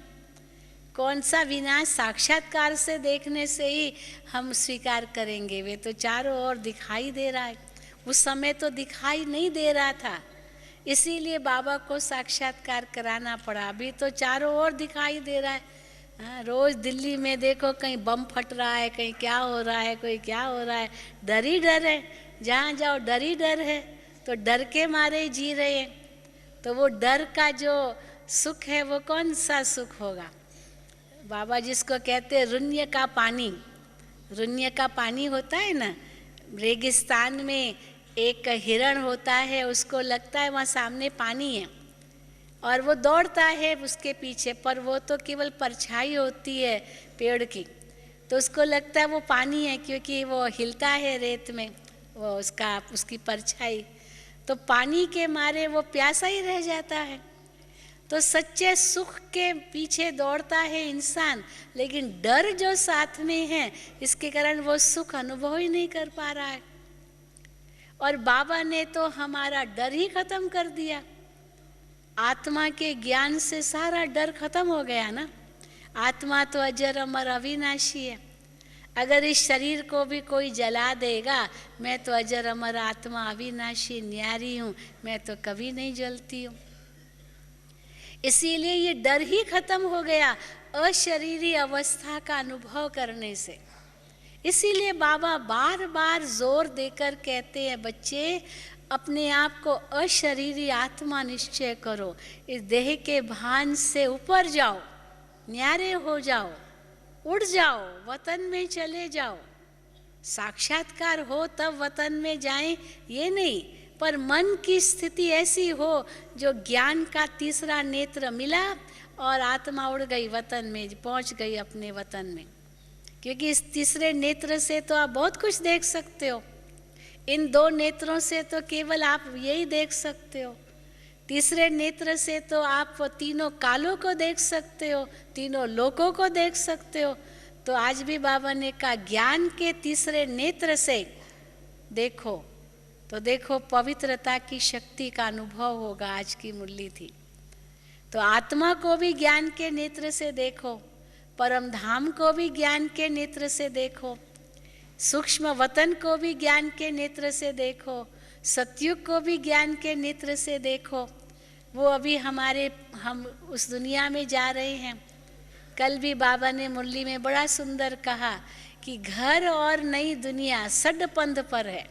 कौन सा विनाश साक्षात्कार से देखने से ही हम स्वीकार करेंगे, वे तो चारों ओर दिखाई दे रहा है। उस समय तो दिखाई नहीं दे रहा था, इसीलिए बाबा को साक्षात्कार कराना पड़ा। अभी तो चारों ओर दिखाई दे रहा है। हाँ, रोज दिल्ली में देखो कहीं बम फट रहा है, कहीं क्या हो रहा है, कोई क्या हो रहा है, डर ही डर है। जहाँ जाओ डर ही डर है, तो डर के मारे ही जी रहे हैं। तो वो डर का जो सुख है वो कौन सा सुख होगा। बाबा जिसको कहते हैं रुण्य का पानी, रुण्य का पानी होता है ना, रेगिस्तान में एक हिरण होता है, उसको लगता है वहाँ सामने पानी है और वो दौड़ता है उसके पीछे, पर वो तो केवल परछाई होती है पेड़ की, तो उसको लगता है वो पानी है, क्योंकि वो हिलता है रेत में, वो उसकी परछाई। तो पानी के मारे वो प्यासा ही रह जाता है। तो सच्चे सुख के पीछे दौड़ता है इंसान, लेकिन डर जो साथ में है इसके कारण वो सुख अनुभव ही नहीं कर पा रहा है। और बाबा ने तो हमारा डर ही खत्म कर दिया। आत्मा के ज्ञान से सारा डर खत्म हो गया ना। आत्मा तो अजर अमर अविनाशी है। अगर इस शरीर को भी कोई जला देगा, मैं तो अजर अमर आत्मा अविनाशी न्यारी हूँ, मैं तो कभी नहीं जलती हूँ। इसीलिए ये डर ही खत्म हो गया अशरीरी अवस्था का अनुभव करने से। इसीलिए बाबा बार बार जोर देकर कहते हैं, बच्चे अपने आप को अशरीरी आत्मा निश्चय करो, इस देह के भान से ऊपर जाओ, न्यारे हो जाओ, उड़ जाओ, वतन में चले जाओ। साक्षात्कार हो तब वतन में जाएं ये नहीं, पर मन की स्थिति ऐसी हो जो ज्ञान का तीसरा नेत्र मिला और आत्मा उड़ गई, वतन में पहुंच गई अपने वतन में। क्योंकि इस तीसरे नेत्र से तो आप बहुत कुछ देख सकते हो, इन दो नेत्रों से तो केवल आप यही देख सकते हो। तीसरे नेत्र से तो आप तीनों कालों को देख सकते हो, तीनों लोकों को देख सकते हो। तो आज भी बाबा ने कहा ज्ञान के तीसरे नेत्र से देखो, तो देखो पवित्रता की शक्ति का अनुभव होगा। आज की मुरली थी। तो आत्मा को भी ज्ञान के नेत्र से देखो, परम धाम को भी ज्ञान के नेत्र से देखो, सूक्ष्म वतन को भी ज्ञान के नेत्र से देखो, सतयुग को भी ज्ञान के नेत्र से देखो। वो अभी हम उस दुनिया में जा रहे हैं। कल भी बाबा ने मुरली में बड़ा सुंदर कहा कि घर और नई दुनिया सडपंध पर है।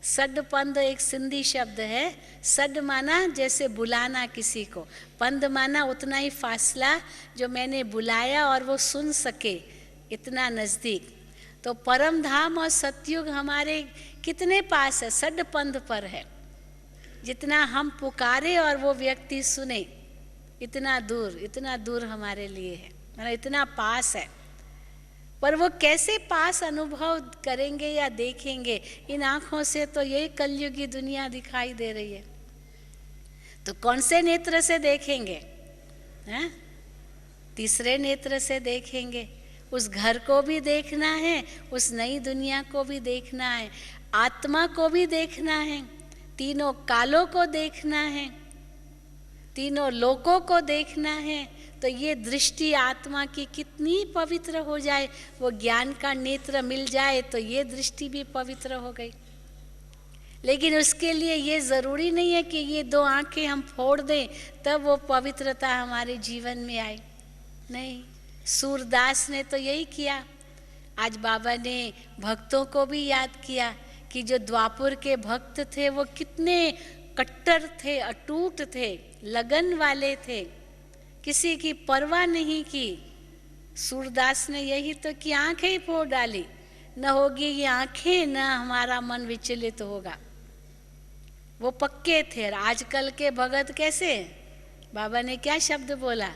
सडपंध एक सिंधी शब्द है। सड माना जैसे बुलाना किसी को, पंध माना उतना ही फासला जो मैंने बुलाया और वो सुन सके, इतना नज़दीक। तो परम धाम और सतयुग हमारे कितने पास है, सडपंध पर है। जितना हम पुकारे और वो व्यक्ति सुने, इतना दूर हमारे लिए है, मतलब इतना पास है। पर वो कैसे पास अनुभव करेंगे या देखेंगे, इन आँखों से तो यही कलयुगी दुनिया दिखाई दे रही है। तो कौन से नेत्र से देखेंगे? हैं? तीसरे नेत्र से देखेंगे। उस घर को भी देखना है, उस नई दुनिया को भी देखना है, आत्मा को भी देखना है, तीनों कालों को देखना है, तीनों लोकों को देखना है। तो ये दृष्टि आत्मा की कितनी पवित्र हो जाए, वो ज्ञान का नेत्र मिल जाए तो ये दृष्टि भी पवित्र हो गई। लेकिन उसके लिए ये ज़रूरी नहीं है कि ये दो आंखें हम फोड़ दें तब वो पवित्रता हमारे जीवन में आए। नहीं, सूरदास ने तो यही किया। आज बाबा ने भक्तों को भी याद किया कि जो द्वापर के भक्त थे वो कितने कट्टर थे, अटूट थे, लगन वाले थे, किसी की परवाह नहीं की। सूरदास ने यही तो कि आंखें ही फोड़ डाली, न होगी ये आंखें न हमारा मन विचलित होगा। वो पक्के थे। आजकल के भगत कैसे? बाबा ने क्या शब्द बोला?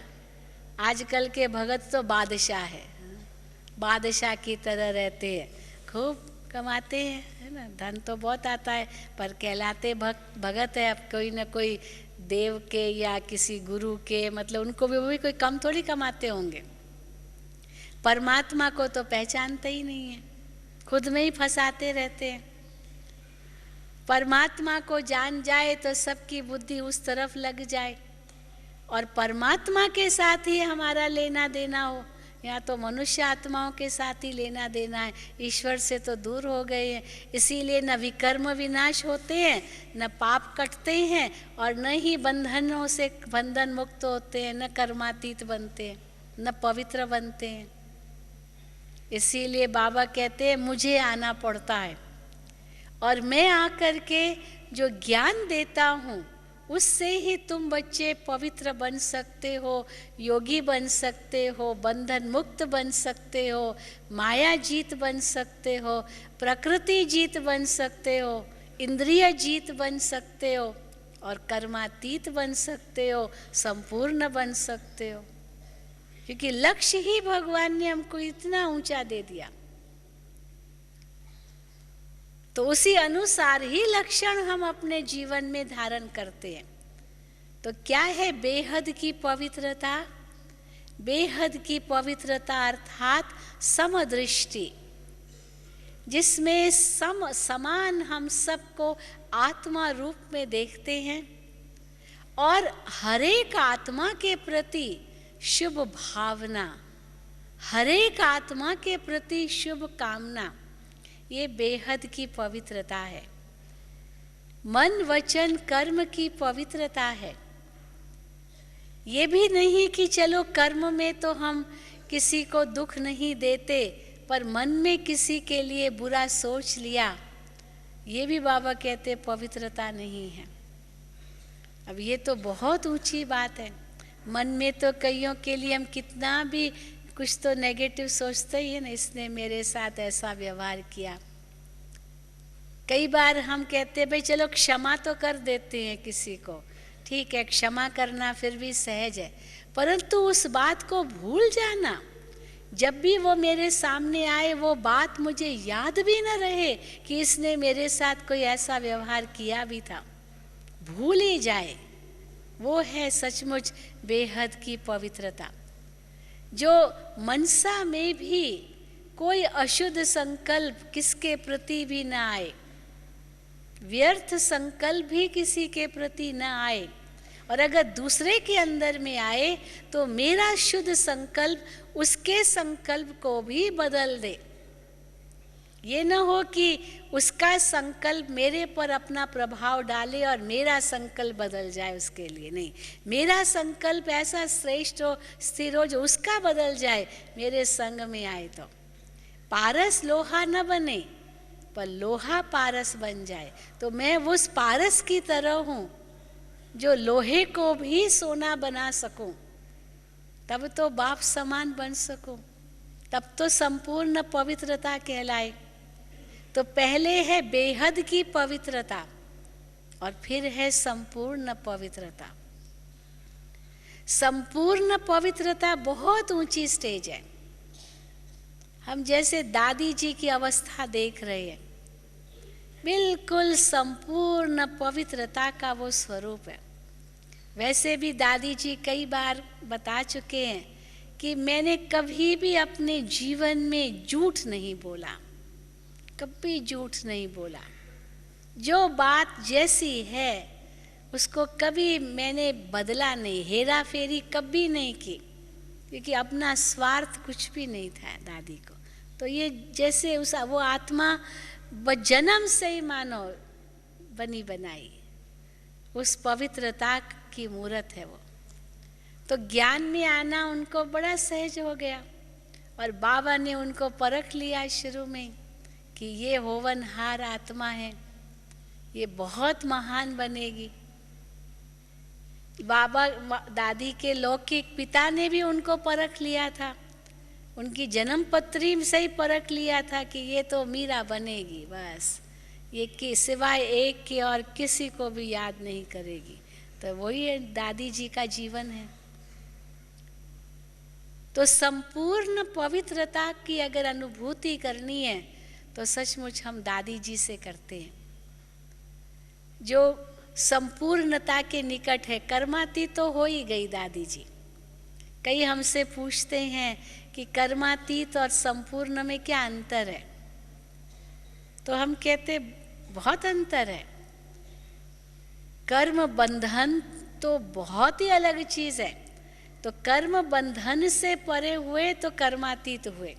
आजकल के भगत तो बादशाह है, बादशाह की तरह रहते हैं, खूब कमाते हैं, है ना, धन तो बहुत आता है, पर कहलाते भगत है। अब कोई ना कोई देव के या किसी गुरु के, मतलब उनको भी वो भी कोई कम थोड़ी कमाते होंगे। परमात्मा को तो पहचानते ही नहीं है, खुद में ही फंसाते रहते हैं। परमात्मा को जान जाए तो सबकी बुद्धि उस तरफ लग जाए, और परमात्मा के साथ ही हमारा लेना देना हो। यहाँ तो मनुष्य आत्माओं के साथ ही लेना देना है, ईश्वर से तो दूर हो गए हैं। इसीलिए न विकर्म विनाश होते हैं, न पाप कटते हैं, और न ही बंधनों से बंधन मुक्त होते हैं, न कर्मातीत बनते हैं, न पवित्र बनते हैं। इसीलिए बाबा कहते हैं मुझे आना पड़ता है, और मैं आकर के जो ज्ञान देता हूँ उससे ही तुम बच्चे पवित्र बन सकते हो, योगी बन सकते हो, बंधन मुक्त बन सकते हो, माया जीत बन सकते हो, प्रकृति जीत बन सकते हो, इंद्रिय जीत बन सकते हो, और कर्मातीत बन सकते हो, संपूर्ण बन सकते हो। क्योंकि लक्ष्य ही भगवान ने हमको इतना ऊंचा दे दिया, तो उसी अनुसार ही लक्षण हम अपने जीवन में धारण करते हैं। तो क्या है बेहद की पवित्रता? बेहद की पवित्रता अर्थात समदृष्टि, जिसमें समान हम सबको आत्मा रूप में देखते हैं, और हरेक आत्मा के प्रति शुभ भावना, हरेक आत्मा के प्रति शुभ कामना, ये बेहद की पवित्रता है। मन वचन कर्म की पवित्रता है। ये भी नहीं कि चलो कर्म में तो हम किसी को दुख नहीं देते, पर मन में किसी के लिए बुरा सोच लिया, ये भी बाबा कहते पवित्रता नहीं है। अब ये तो बहुत ऊंची बात है। मन में तो कईयों के लिए हम कितना भी कुछ तो नेगेटिव सोचते ही है ना, इसने मेरे साथ ऐसा व्यवहार किया। कई बार हम कहते हैं भाई चलो क्षमा तो कर देते हैं किसी को, ठीक है, क्षमा करना फिर भी सहज है, परंतु उस बात को भूल जाना, जब भी वो मेरे सामने आए वो बात मुझे याद भी न रहे कि इसने मेरे साथ कोई ऐसा व्यवहार किया भी था, भूल ही जाए, वो है सचमुच बेहद की पवित्रता। जो मनसा में भी कोई अशुद्ध संकल्प किसके प्रति भी न आए, व्यर्थ संकल्प भी किसी के प्रति न आए, और अगर दूसरे के अंदर में आए तो मेरा शुद्ध संकल्प उसके संकल्प को भी बदल दे। ये न हो कि उसका संकल्प मेरे पर अपना प्रभाव डाले और मेरा संकल्प बदल जाए उसके लिए, नहीं, मेरा संकल्प ऐसा श्रेष्ठ हो, स्थिर हो, जो उसका बदल जाए मेरे संग में आए। तो पारस लोहा न बने पर लोहा पारस बन जाए, तो मैं उस पारस की तरह हूँ जो लोहे को भी सोना बना सकूं, तब तो बाप समान बन सकूं, तब तो संपूर्ण पवित्रता कहलाए। तो पहले है बेहद की पवित्रता और फिर है संपूर्ण पवित्रता। संपूर्ण पवित्रता बहुत ऊंची स्टेज है। हम जैसे दादी जी की अवस्था देख रहे हैं, बिल्कुल संपूर्ण पवित्रता का वो स्वरूप है। वैसे भी दादी जी कई बार बता चुके हैं कि मैंने कभी भी अपने जीवन में झूठ नहीं बोला, कभी झूठ नहीं बोला। जो बात जैसी है उसको कभी मैंने बदला नहीं, हेरा फेरी कभी नहीं की, क्योंकि अपना स्वार्थ कुछ भी नहीं था दादी को। तो ये जैसे वो आत्मा जन्म से ही मानो बनी बनाई, उस पवित्रता की मूर्त है वो। तो ज्ञान में आना उनको बड़ा सहज हो गया। और बाबा ने उनको परख लिया शुरू में कि ये होवनहार आत्मा है, ये बहुत महान बनेगी। बाबा दादी के लौकिक पिता ने भी उनको परख लिया था, उनकी जन्म पत्री से ही परख लिया था कि ये तो मीरा बनेगी, बस ये कि सिवाय एक के और किसी को भी याद नहीं करेगी। तो वही दादी जी का जीवन है। तो संपूर्ण पवित्रता की अगर अनुभूति करनी है तो सचमुच हम दादी जी से करते हैं, जो संपूर्णता के निकट है। कर्मातीत तो हो ही गई दादी जी। कई हमसे पूछते हैं कि कर्मातीत और संपूर्ण में क्या अंतर है, तो हम कहते बहुत अंतर है। कर्म बंधन तो बहुत ही अलग चीज है। तो कर्म बंधन से परे हुए तो कर्मातीत हुए।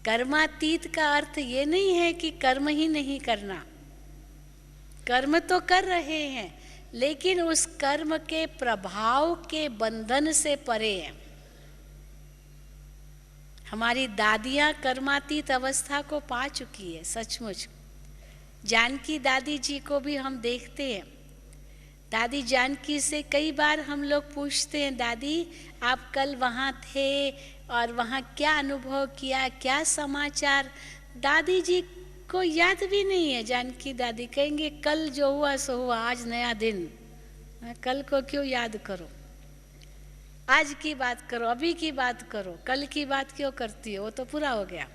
कर्मातीत का अर्थ ये नहीं है कि कर्म ही नहीं करना, कर्म तो कर रहे हैं, लेकिन उस कर्म के प्रभाव के बंधन से परे है। हमारी दादियां कर्मातीत अवस्था को पा चुकी है सचमुच। जानकी दादी जी को भी हम देखते हैं। दादी जानकी से कई बार हम लोग पूछते हैं, दादी आप कल वहाँ थे और वहाँ क्या अनुभव किया, क्या समाचार। दादी जी को याद भी नहीं है। जानकी दादी कहेंगे कल जो हुआ सो हुआ, आज नया दिन, कल को क्यों याद करो, आज की बात करो, अभी की बात करो, कल की बात क्यों करती हो, वो तो पूरा हो गया।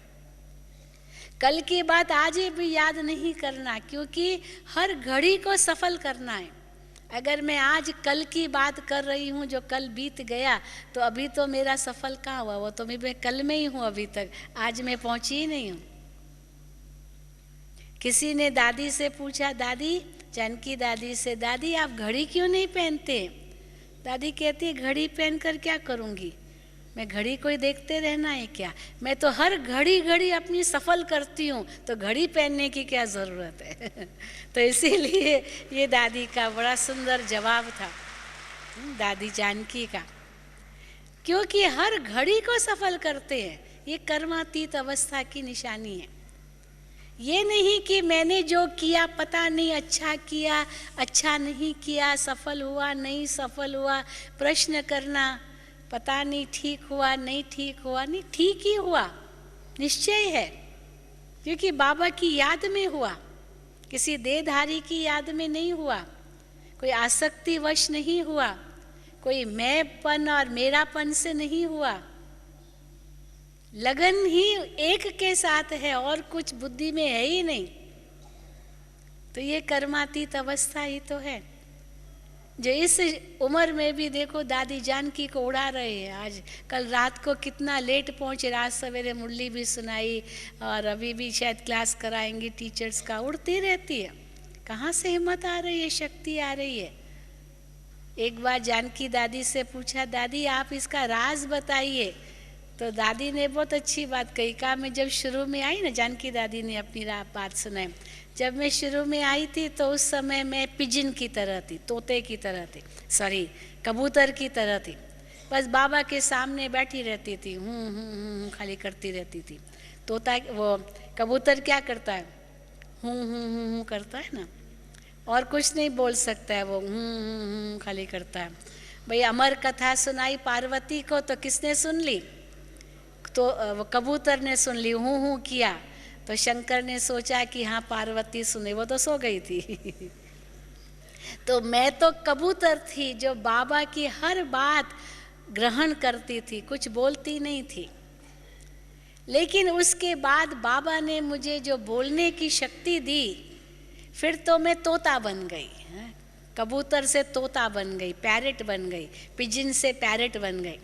कल की बात आज भी याद नहीं करना, क्योंकि हर घड़ी को सफल करना है। अगर मैं आज कल की बात कर रही हूँ जो कल बीत गया, तो अभी तो मेरा सफल कहाँ हुआ, वो तो मैं कल में ही हूँ, अभी तक आज मैं पहुँची ही नहीं हूँ। किसी ने दादी से पूछा, दादी जानकी दादी से, दादी आप घड़ी क्यों नहीं पहनते? दादी कहती है घड़ी पहन कर क्या करूँगी, मैं घड़ी कोई देखते रहना है क्या, मैं तो हर घड़ी घड़ी अपनी सफल करती हूँ, तो घड़ी पहनने की क्या ज़रूरत है। तो इसीलिए ये दादी का बड़ा सुंदर जवाब था, दादी जानकी का, क्योंकि हर घड़ी को सफल करते हैं। ये कर्मातीत अवस्था की निशानी है। ये नहीं कि मैंने जो किया पता नहीं अच्छा किया, अच्छा नहीं किया, सफल हुआ नहीं सफल हुआ, प्रश्न करना पता नहीं ठीक हुआ नहीं ठीक हुआ, नहीं ठीक ही हुआ, निश्चय है, क्योंकि बाबा की याद में हुआ, किसी देहधारी की याद में नहीं हुआ, कोई आसक्तिवश नहीं हुआ, कोई मैंपन और मेरापन से नहीं हुआ। लगन ही एक के साथ है और कुछ बुद्धि में है ही नहीं। तो ये कर्मातीत अवस्था ही तो है, जो इस उम्र में भी देखो दादी जानकी को उड़ा रहे हैं। आज कल रात को कितना लेट पहुँचे, रात सवेरे मुरली भी सुनाई और अभी भी शायद क्लास कराएंगी टीचर्स का, उड़ती रहती है। कहाँ से हिम्मत आ रही है, शक्ति आ रही है। एक बार जानकी दादी से पूछा, दादी आप इसका राज बताइए। तो दादी ने बहुत अच्छी बात कही। कहा मैं जब शुरू में आई ना, जानकी दादी ने अपनी बात सुनाई, जब मैं शुरू में आई थी तो उस समय मैं पिजिन की तरह थी, तोते की तरह थी, सॉरी कबूतर की तरह थी। बस बाबा के सामने बैठी रहती थी, खाली करती रहती थी। तोता वो कबूतर क्या करता है, हूँ करता है ना, और कुछ नहीं बोल सकता है, वो खाली करता है। भाई अमर कथा सुनाई पार्वती को तो किसने सुन ली, तो वो कबूतर ने सुन ली, हूँ किया, तो शंकर ने सोचा कि हाँ पार्वती सुने, वो तो सो गई थी। तो मैं तो कबूतर थी जो बाबा की हर बात ग्रहण करती थी, कुछ बोलती नहीं थी। लेकिन उसके बाद बाबा ने मुझे जो बोलने की शक्ति दी, फिर तो मैं तोता बन गई, कबूतर से तोता बन गई, पैरेट बन गई, पिजिन से पैरेट बन गई।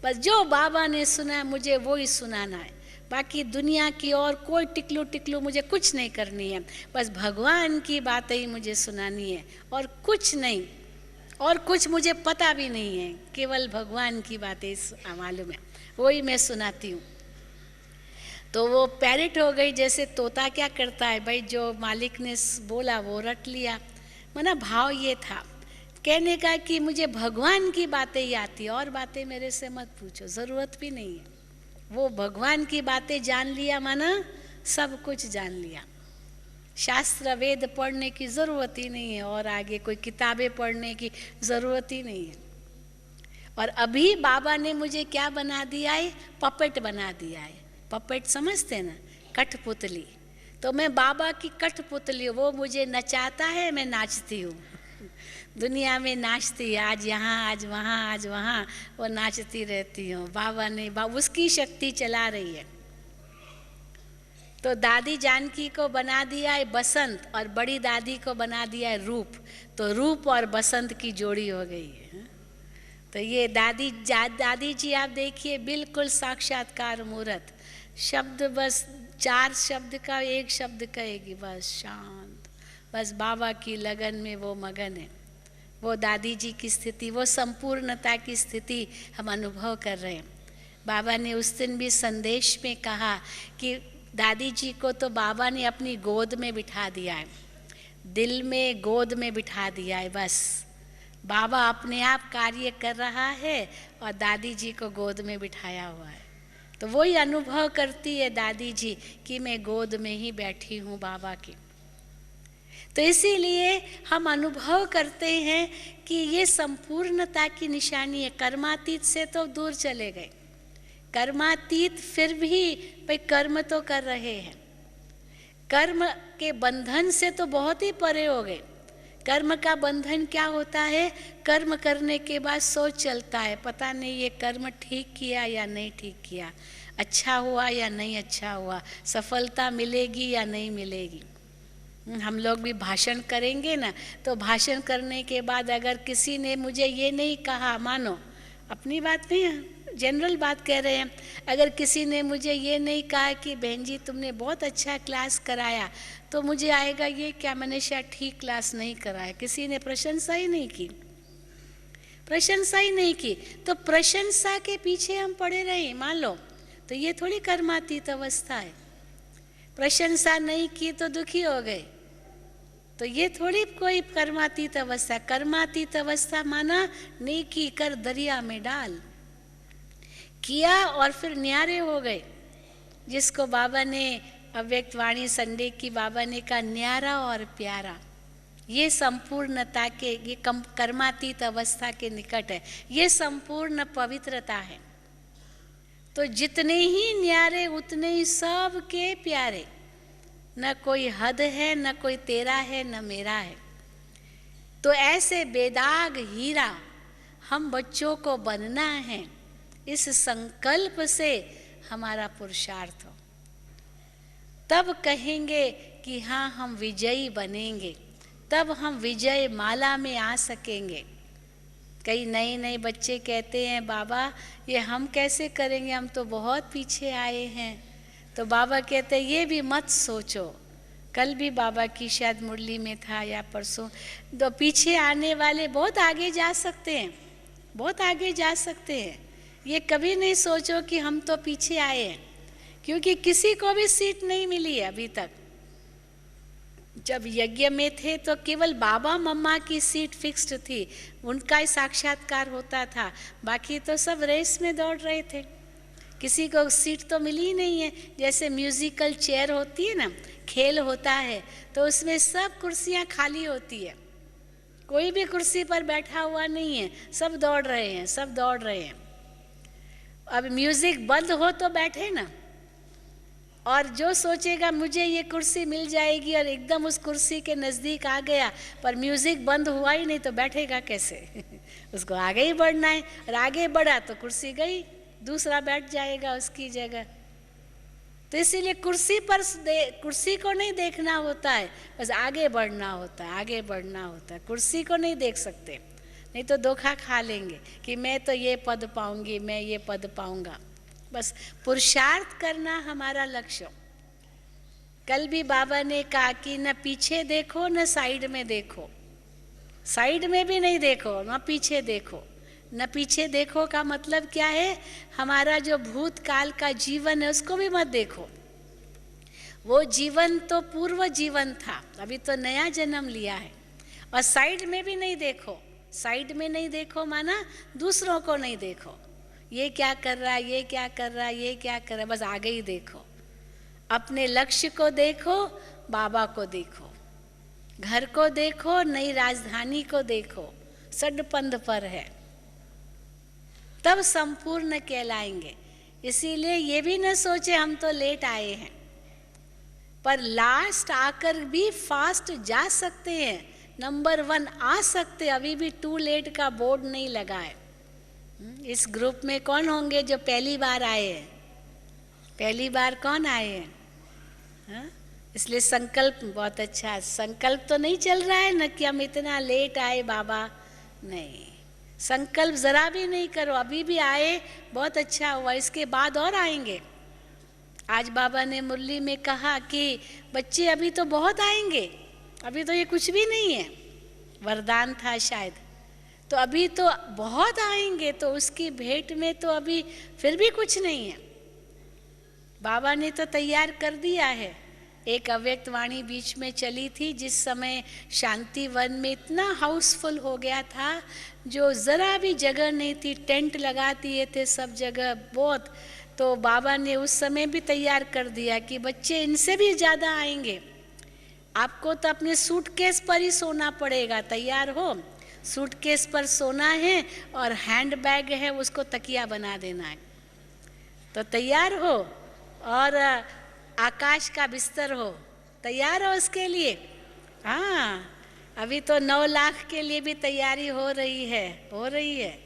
बस जो बाबा ने सुना मुझे वो ही सुनाना है, बाकी दुनिया की और कोई टिकलू टिकलू मुझे कुछ नहीं करनी है। बस भगवान की बातें ही मुझे सुनानी है और कुछ नहीं, और कुछ मुझे पता भी नहीं है, केवल भगवान की बातें मालूम है, वही मैं सुनाती हूँ। तो वो पैरेट हो गई। जैसे तोता क्या करता है भाई, जो मालिक ने बोला वो रट लिया। मना भाव ये था, कहने का कि मुझे भगवान की बातें ही आती, और बातें मेरे से मत पूछो, ज़रूरत भी नहीं है। वो भगवान की बातें जान लिया माना सब कुछ जान लिया। शास्त्र वेद पढ़ने की ज़रूरत ही नहीं है, और आगे कोई किताबें पढ़ने की ज़रूरत ही नहीं है। और अभी बाबा ने मुझे क्या बना दिया है? पपेट बना दिया है। पपेट समझते ना, कठपुतली। तो मैं बाबा की कठपुतली हूँ, वो मुझे नचाता है, मैं नाचती हूँ। दुनिया में नाचती, आज यहाँ आज वहाँ आज वहाँ, वो नाचती रहती हूँ। बाबा ने उसकी शक्ति चला रही है। तो दादी जानकी को बना दिया है बसंत, और बड़ी दादी को बना दिया है रूप। तो रूप और बसंत की जोड़ी हो गई है। तो ये दादी जी आप देखिए, बिल्कुल साक्षात्कार मूर्त। शब्द बस 4 शब्द का एक शब्द कहेगी, बस शांत, बस बाबा की लगन में वो मगन है। वो दादी जी की स्थिति, वो संपूर्णता की स्थिति हम अनुभव कर रहे हैं। बाबा ने उस दिन भी संदेश में कहा कि दादी जी को तो बाबा ने अपनी गोद में बिठा दिया है, दिल में गोद में बिठा दिया है। बस बाबा अपने आप कार्य कर रहा है और दादी जी को गोद में बिठाया हुआ है। तो वही अनुभव करती है दादी जी कि मैं गोद में ही बैठी हूँ बाबा की। तो इसीलिए हम अनुभव करते हैं कि ये संपूर्णता की निशानी है। कर्मातीत से तो दूर चले गए, कर्मातीत फिर भी भाई कर्म तो कर रहे हैं, कर्म के बंधन से तो बहुत ही परे हो गए। कर्म का बंधन क्या होता है? कर्म करने के बाद सोच चलता है, पता नहीं ये कर्म ठीक किया या नहीं ठीक किया, अच्छा हुआ या नहीं अच्छा हुआ, सफलता मिलेगी या नहीं मिलेगी। हम लोग भी भाषण करेंगे ना, तो भाषण करने के बाद अगर किसी ने मुझे ये नहीं कहा, मानो अपनी बात नहीं है, जनरल बात कह रहे हैं, अगर किसी ने मुझे ये नहीं कहा कि बहन जी तुमने बहुत अच्छा क्लास कराया, तो मुझे आएगा ये क्या मैंने शायद ठीक क्लास नहीं कराया। किसी ने प्रशंसा ही नहीं की, प्रशंसा ही नहीं की, तो प्रशंसा के पीछे हम पड़े रहे, मान लो, तो ये थोड़ी कर्मातीत अवस्था है। प्रशंसा नहीं की तो दुखी हो गए, तो ये थोड़ी कोई कर्मातीत अवस्था। कर्मातीत अवस्था माना नेकी कर दरिया में डाल, किया और फिर न्यारे हो गए। जिसको बाबा ने अव्यक्त वाणी संडे की बाबा ने कहा न्यारा और प्यारा, ये संपूर्णता के, ये कर्मातीत अवस्था के निकट है, ये संपूर्ण पवित्रता है। तो जितने ही न्यारे उतने ही सब के प्यारे, न कोई हद है, न कोई तेरा है, न मेरा है। तो ऐसे बेदाग हीरा हम बच्चों को बनना है, इस संकल्प से हमारा पुरुषार्थ हो, तब कहेंगे कि हाँ हम विजयी बनेंगे, तब हम विजय माला में आ सकेंगे। कई नए नए बच्चे कहते हैं बाबा ये हम कैसे करेंगे, हम तो बहुत पीछे आए हैं। तो बाबा कहते हैं ये भी मत सोचो। कल भी बाबा की शायद मुरली में था या परसों, तो पीछे आने वाले बहुत आगे जा सकते हैं, बहुत आगे जा सकते हैं। ये कभी नहीं सोचो कि हम तो पीछे आए हैं, क्योंकि किसी को भी सीट नहीं मिली है अभी तक। जब यज्ञ में थे तो केवल बाबा मम्मा की सीट फिक्स्ड थी, उनका ही साक्षात्कार होता था, बाकी तो सब रेस में दौड़ रहे थे, किसी को सीट तो मिली ही नहीं है। जैसे म्यूजिकल चेयर होती है ना, खेल होता है, तो उसमें सब कुर्सियां खाली होती है, कोई भी कुर्सी पर बैठा हुआ नहीं है, सब दौड़ रहे हैं, सब दौड़ रहे हैं। अब म्यूजिक बंद हो तो बैठे ना, और जो सोचेगा मुझे ये कुर्सी मिल जाएगी और एकदम उस कुर्सी के नज़दीक आ गया, पर म्यूजिक बंद हुआ ही नहीं, तो बैठेगा कैसे? उसको आगे ही बढ़ना है, और आगे बढ़ा तो कुर्सी गई, दूसरा बैठ जाएगा उसकी जगह। तो इसीलिए कुर्सी को नहीं देखना होता है, बस आगे बढ़ना होता है, आगे बढ़ना होता है। कुर्सी को नहीं देख सकते, नहीं तो धोखा खा लेंगे कि मैं तो ये पद पाऊंगी, मैं ये पद पाऊंगा। बस पुरुषार्थ करना हमारा लक्ष्य। कल भी बाबा ने कहा कि न पीछे देखो न साइड में देखो, साइड में भी नहीं देखो, न पीछे देखो। न पीछे देखो का मतलब क्या है? हमारा जो भूतकाल का जीवन है उसको भी मत देखो, वो जीवन तो पूर्व जीवन था, अभी तो नया जन्म लिया है। और साइड में भी नहीं देखो, साइड में नहीं देखो, माना दूसरों को नहीं देखो, ये क्या कर रहा है, ये क्या कर रहा है, ये क्या कर रहा है, बस आगे ही देखो। अपने लक्ष्य को देखो, बाबा को देखो, घर को देखो, नई राजधानी को देखो, सडपंध पर है, तब संपूर्ण कहलाएंगे। इसीलिए ये भी न सोचे हम तो लेट आए हैं, पर लास्ट आकर भी फास्ट जा सकते हैं, नंबर 1 आ सकते। अभी भी टू लेट का बोर्ड नहीं लगा है। इस ग्रुप में कौन होंगे जो पहली बार आए हैं? पहली बार कौन आए हैं? हाँ? इसलिए संकल्प बहुत अच्छा है। संकल्प तो नहीं चल रहा है न कि हम इतना लेट आए बाबा, नहीं, संकल्प जरा भी नहीं करो। अभी भी आए, बहुत अच्छा हुआ, इसके बाद और आएंगे। आज बाबा ने मुरली में कहा कि बच्चे अभी तो बहुत आएंगे, अभी तो ये कुछ भी नहीं है, वरदान था शायद, तो अभी तो बहुत आएंगे, तो उसकी भेंट में तो अभी फिर भी कुछ नहीं है। बाबा ने तो तैयार कर दिया है। एक अव्यक्त वाणी बीच में चली थी, जिस समय शांति वन में इतना हाउसफुल हो गया था, जो ज़रा भी जगह नहीं थी, टेंट लगा दिए थे सब जगह बहुत। तो बाबा ने उस समय भी तैयार कर दिया कि बच्चे इनसे भी ज़्यादा आएंगे, आपको तो अपने सूटकेस पर ही सोना पड़ेगा, तैयार हो। सूटकेस पर सोना है और हैंड बैग है, उसको तकिया बना देना है, तो तैयार हो। और आकाश का बिस्तर हो, तैयार हो उसके लिए। हाँ, अभी तो 9 लाख के लिए भी तैयारी हो रही है।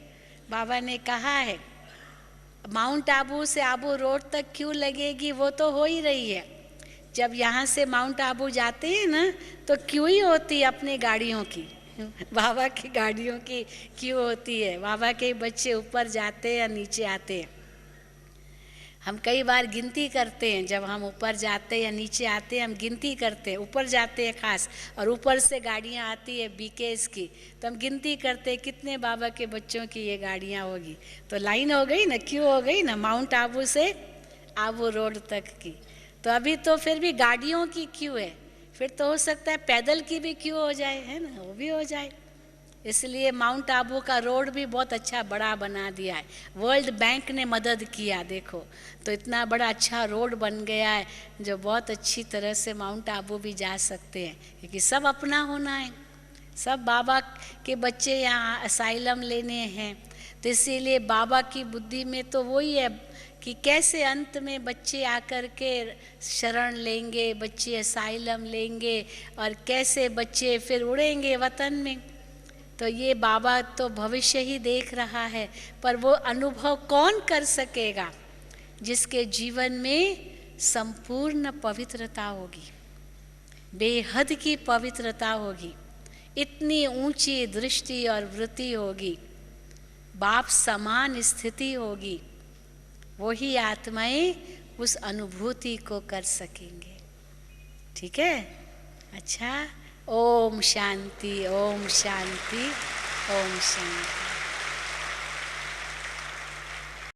बाबा ने कहा है माउंट आबू से आबू रोड तक क्यों लगेगी, वो तो हो ही रही है। जब यहाँ से माउंट आबू जाते हैं ना, तो क्यों ही होती है अपनी गाड़ियों की, बाबा की गाड़ियों की क्यों होती है। बाबा के बच्चे ऊपर जाते हैं या नीचे आते हैं। हम कई बार गिनती करते हैं, जब हम ऊपर जाते हैं या नीचे आते हैं, हम गिनती करते हैं। ऊपर जाते हैं खास, और ऊपर से गाड़ियाँ आती है बीकेएस की, तो हम गिनती करते हैं कितने बाबा के बच्चों की ये गाड़ियाँ होगी। तो लाइन हो गई ना, क्यों हो गई ना, माउंट आबू से आबू रोड तक की। तो अभी तो फिर भी गाड़ियों की क्यों है, फिर तो हो सकता है पैदल की भी क्यों हो जाए, है ना, वो भी हो जाए। इसलिए माउंट आबू का रोड भी बहुत अच्छा बड़ा बना दिया है, वर्ल्ड बैंक ने मदद किया, देखो तो इतना बड़ा अच्छा रोड बन गया है, जो बहुत अच्छी तरह से माउंट आबू भी जा सकते हैं, क्योंकि सब अपना होना है। सब बाबा के बच्चे यहाँ असाइलम लेने हैं, तो इसीलिए बाबा की बुद्धि में तो वही है कि कैसे अंत में बच्चे आकर के शरण लेंगे, बच्चे असाइलम लेंगे, और कैसे बच्चे फिर उड़ेंगे वतन में। तो ये बाबा तो भविष्य ही देख रहा है, पर वो अनुभव कौन कर सकेगा? जिसके जीवन में संपूर्ण पवित्रता होगी, बेहद की पवित्रता होगी, इतनी ऊंची दृष्टि और वृत्ति होगी, बाप समान स्थिति होगी, वही आत्माएं उस अनुभूति को कर सकेंगे। ठीक है, अच्छा। ओम शांति, ओम शांति, ओम शांति।